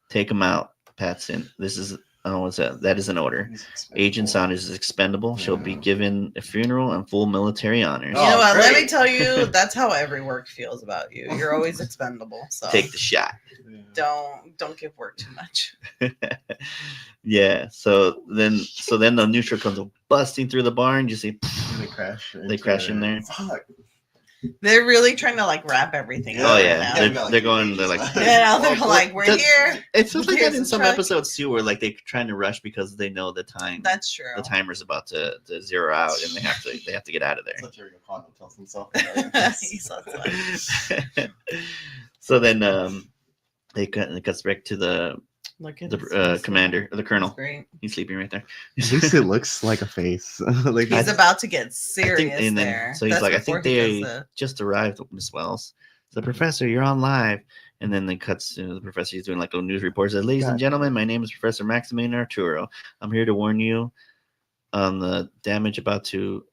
take him out, Patson. This is what's that? That is an order. He's expendable. Agent Saunders is expendable. She'll be Yeah. given a funeral and full military honors. You know what? Let me great. tell you, that's how every work feels about you. You're always expendable. So Take the shot. Yeah. don't give work too much. Yeah. So then the news truck comes busting through the barn. You see, And they crash. They crash in there. Fuck. They're really trying to like wrap everything oh up yeah, right they're, now. they're going. They're like, Yeah, they're like, we're Does- here. It feels like that Here's in the some truck. episodes too, where like they're trying to rush because they know the time. That's true. The timer's about to zero out, and they have to get out of there. That's what Jerry O'Connell tells himself. He saw that. So then it cuts back to the Look at commander, the colonel. Great. He's sleeping right there. At least it looks like a face. Like He's about to get I serious think, and then there. so he's That's like, I before think he they does just arrived, Miss Wells. The professor, you're on live. And then the cuts to the professor. He's doing like a news report. Says, ladies and God. gentlemen, my name is Professor Maximilian Arturo. I'm here to warn you on the damage about to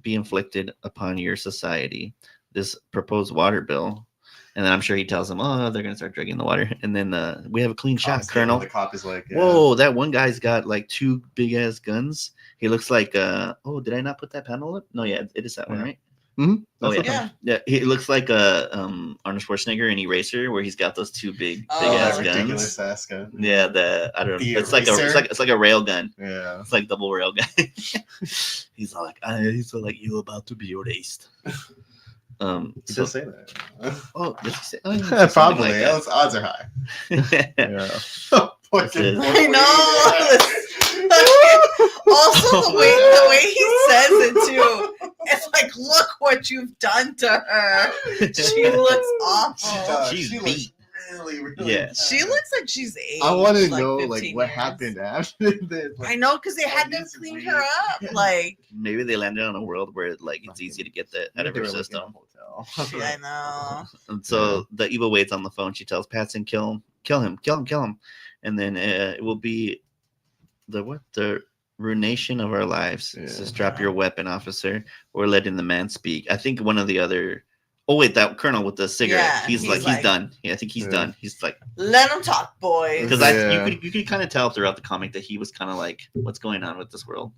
be inflicted upon your society. This proposed water bill. And then I'm sure he tells them, oh, they're going to start drinking the water. And then we have a clean shot, Colonel. The cop is like, Whoa, that one guy's got like 2 big ass guns. He looks like, oh, did I not put that panel up? No, yeah, it is that one, Yeah. right? Mhm. Oh, That's yeah. Yeah. Yeah, he looks like Arnold Schwarzenegger in Eraser, where he's got those 2 big Oh, ass that guns. ridiculous ass gun. Yeah, I don't know. The It's like Eraser? it's like a rail gun. Yeah. It's like double rail gun. He's all like, you about to be erased. He does say that. Oh, does he say? Oh, he said something Probably. like that. Those odds are high. Yeah. This is- I know. Also, the way he says it too, it's like, look what you've done to her. She looks awful. She's she beat. looks really Yeah. bad. She looks like she's aged. I want to like know 15 what years. happened after this. I know, because they had to this is clean weird. her up. Like, Maybe they landed on a world where like it's easy to get that out of They her were looking system. at a hotel. I know. And so the evil Wade's on the phone. She tells Patson, kill him. And then it will be the ruination of our lives. It says, drop your weapon, officer. We're letting the man speak. I think one of the other. Oh wait, that colonel with the cigarette. Yeah, he's he's like, done. Yeah, I think he's Yeah. done. He's like, Let him talk, boys. because Yeah. you could kind of tell throughout the comic that he was kind of like, what's going on with this world?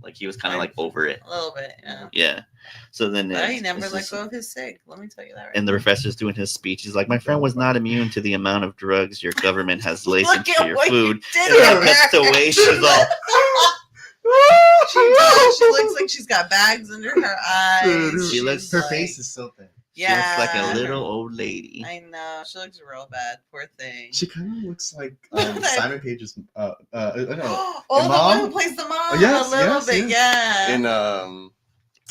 Like he was kind of like over it. A little bit, yeah. Yeah. So then But he it's never let just- go of his sig. Let me tell you that right and the professor's doing his speech. He's like, my friend was not immune to the amount of drugs your government has laced Look into at your what food. did And to then cuts her. away. She's all, She does. She looks like she's got bags under her eyes. She looks- She's Her like, face is so thin. She looks like yeah. a little old lady. I know. She looks real bad. Poor thing. She kind of looks like Simon Page's. No, Oh, the Mom? one who plays the mom. Yes, a little yes, bit, yes. yeah.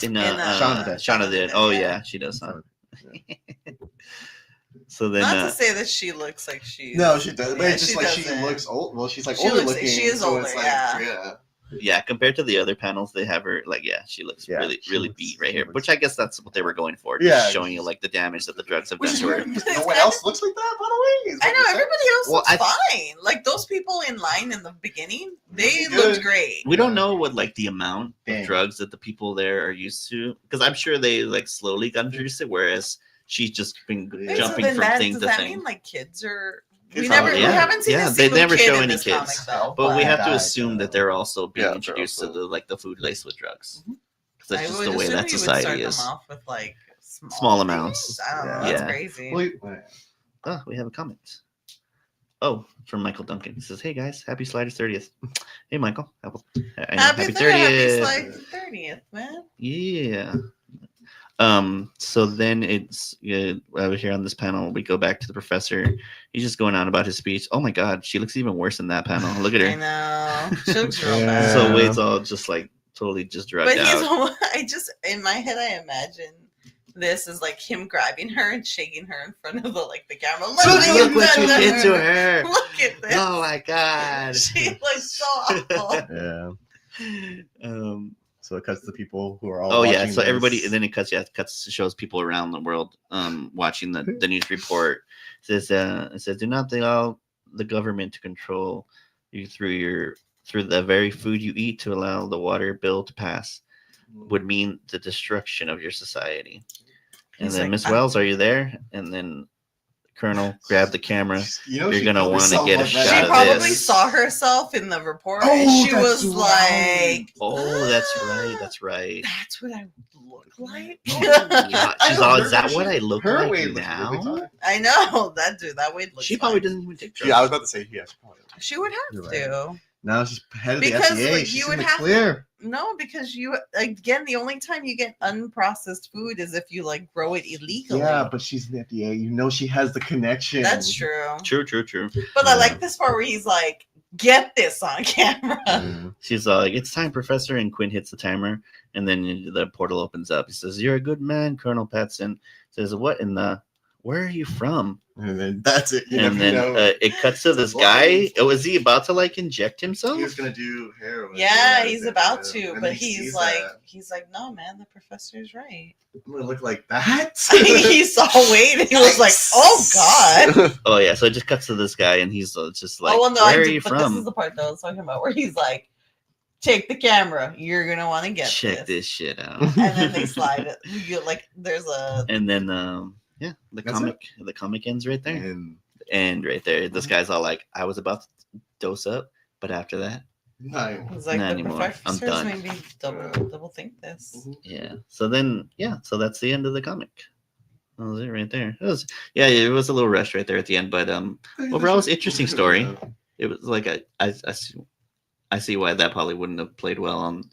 In Shaun of the Dead. Shaun of the Dead, Oh yeah. yeah, she does. Huh? So then, Not to say that she looks like she. no, she does. But Yeah, it's just she like she doesn't. looks old. Well, she's like She older looks- looking. she is so older, it's like, yeah. yeah, compared to the other panels, they have her like, yeah, she looks Yeah, really, she really looks- beat right she here. looks- Which I guess that's what they were going for. Just Yeah, showing you like the damage that the drugs have Which done is to her. weird because no one else looks like that. By the way, is I what know you're saying. everybody else Well, looks fine. Like those people in line in the beginning, they Looking looked good. great. We don't know what like the amount Dang. of drugs that the people there are used to, because I'm sure they like slowly got introduced to it, whereas she's just been Yeah. jumping then from that, thing does to that thing. mean like kids are? Kids We are- we yeah, haven't seen yeah, a they single never kid show in any this kids. comic though. But we have to God, assume that they're also being Yeah, they're introduced to also- the like the food laced with drugs. Mhm. Because that's I just would the way assume that you would start society them is. off with like Small amounts. things. I don't know. Yeah. That's Yeah. crazy. Well, Oh, we have a comment. Oh, from Michael Duncan. He says, "Hey guys, happy Sliders 30th." Hey Michael, I know, Happy 30th, man. Yeah. So then it's over here on this panel. We go back to the professor. He's just going on about his speech. Oh my God, she looks even worse in that panel. Look at I her. know. She looks real Yeah. bad. So Wade's all just like totally just drugged But he's out. I just in my head I imagine this is like him grabbing her and shaking her in front of the camera. Look what you did to her. Look at this. Oh my God. She looks so awful. yeah. So it cuts to the people who are all. Oh yeah, watching so everybody, this. and then it cuts shows people around the world watching the news report. It says do not allow the government to control you through the very food you eat to allow the water bill to pass would mean the destruction of your society. And He's then like, Miss Wells, are you there? And then Colonel grabbed the camera. You're she gonna probably wanna saw get a what shot She of probably this. saw herself in the report Oh, and she that's was right. like, Oh, that's right. That's right. that's what I look like. Yeah, she's all, is that what I look Her like way looks now? really tight. I know that dude. That way looks She probably fine. doesn't even take drugs. Yeah, I was about to say yes. Probably. She would have You're to. Now she's head of the Because, FDA. like, She's you in would the have to- clear. No, because you again the only time you get unprocessed food is if you like grow it illegally. Yeah, but she's in the FDA. You know she has the connection. That's true. True. But I Yeah. like this part where he's like, "Get this on camera." Mm. She's like, it's time, Professor. And Quinn hits the timer. And then the portal opens up. He says, you're a good man, Colonel Patson. Says, what in the, where are you from? And then that's it. You And never then know. it cuts to this guy. Oh, is he about to like inject himself? He was gonna do heroin. Yeah, he's about and to, then but he he's sees like, that. no, man, the professor's right. I'm gonna look like that. He saw Wade and he was like, oh god. Oh, yeah. So it just cuts to this guy. And he's just like, Oh well, no, where are you but this is from? the part that I was talking about where he's like, take the camera, you're gonna want to get Check this. this shit out. And then they slide it. You like, there's a And then, yeah, the That's comic ends right there. And And right there, this guy's all like, I was about to dose up, but after that, no. It's like Not the anymore. I'm professors done. maybe double think this. yeah. So then, yeah, so that's the end of the comic. That was it right there. It was, yeah, it was a little rushed right there at the end, but overall, it's an interesting story. It was like I see why that probably wouldn't have played well on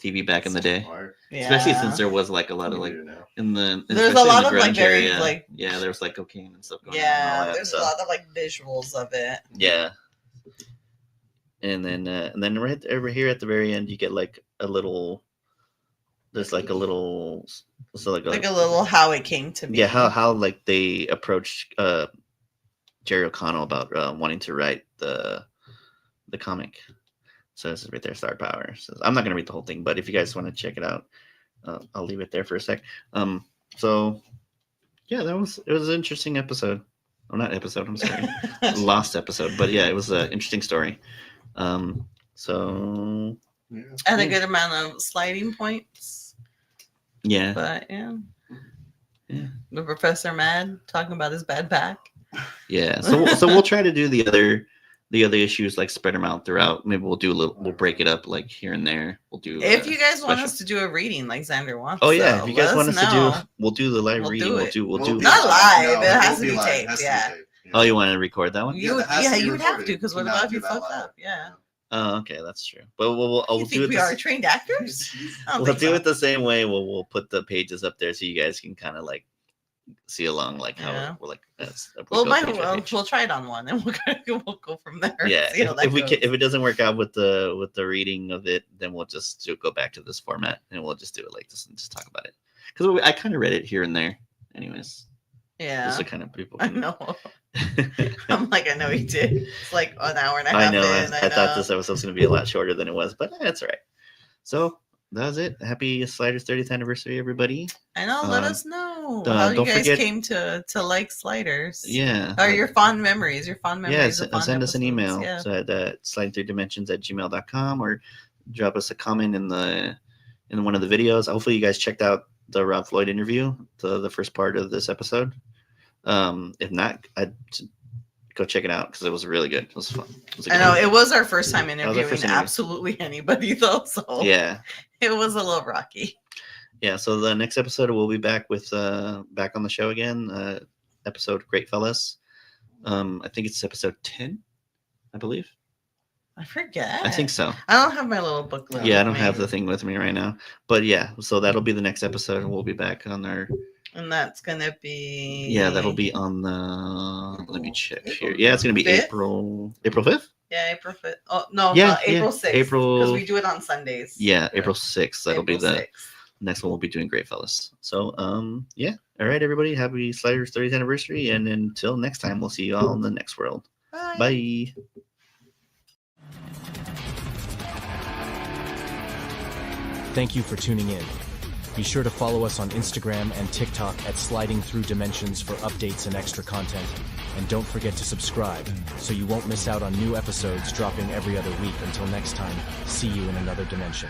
TV back in the day, especially since there was like a lot of like in the There's a especially in lot the of, like, grunge very, area, like- yeah, there was like cocaine and stuff going on. And Yeah, all that, there's so, a lot of like visuals of it. yeah. And then right over here at the very end, you get like a little. There's like a little, so like Like a little how it came to be. yeah, how like they approached Jerry O'Connell about wanting to write the comic. So this is right there, Star Power. So I'm not gonna read the whole thing, but if you guys want to check it out, I'll leave it there for a sec. So yeah, it was an interesting episode. Oh, not episode. I'm sorry, lost episode. But yeah, it was an interesting story. So And a good amount of sliding points. yeah, But yeah. Yeah. The professor mad talking about his bad back. yeah. So we'll try to do the other issues, like spread them out throughout. Maybe we'll break it up like here and there. We'll do If you guys want special- us to do a reading like Xander wants. Oh yeah, so if you guys let want us to know. do, we'll do the live We'll reading. do We'll it. do. We'll do. Not live, No, it has won't to be live. taped, Has to be yeah. taped, Oh, you want to record that one? You that has to be you would have to recorded. because what Cannot about if do you that fucked live. up? Yeah. Oh, okay, that's true. But we'll You do think it. we are trained actors? I don't We'll think do so. it the same way. We'll put the pages up there so you guys can kind of like see along, like how Yeah. we're like. Well, we'll we'll try it on one, and we'll go from there. yeah. See how that If we goes. can, if it doesn't work out with the reading of it, then we'll just go back to this format and we'll just do it like this and just talk about it. Because I kind of read it here and there, anyways. Yeah, Just to kind of people. I know. I'm like, I know you did. It's like an hour and a half. I know. In, I thought this episode was going to be a lot shorter than it was, but that's all right. So that was it. Happy Sliders 30th anniversary, everybody. I know. Let us know don't how you guys forget- came to like Sliders. Yeah. Or your fond memories. Your fond Yeah, memories. of fond send us an episodes. email Yeah. so at sliding3dimensions@gmail.com or drop us a comment in one of the videos. Hopefully you guys checked out the Rob Floyd interview, the first part of this episode. If not, I'd go check it out because it was really good. It was fun. I know it was our first time was our interviewing first interview. absolutely anybody though, so Yeah. it was a little rocky. Yeah, so the next episode we'll be back with back on the show again. Episode Great Fellas. I think it's episode 10, I believe. I forget. I think so. I don't have my little booklet. Yeah, I with don't me. have the thing with me right now. But yeah, so that'll be the next episode and we'll be back on our And that's gonna be. Yeah, that'll be on the let me check April here. Yeah, it's gonna be 5th? April 5th? Yeah, April 5th. Oh no, Yeah, April yeah, 6th. April- because we do it on Sundays. Yeah, April 6th. That'll be April the 6th. next one we'll be doing Great Fellas. So yeah. All right, everybody. Happy Sliders 30th anniversary. And until next time, we'll see you all in the next world. Bye. Bye. Thank you for tuning in. Be sure to follow us on Instagram and TikTok at Sliding Through Dimensions for updates and extra content. And don't forget to subscribe so you won't miss out on new episodes dropping every other week. Until next time, see you in another dimension.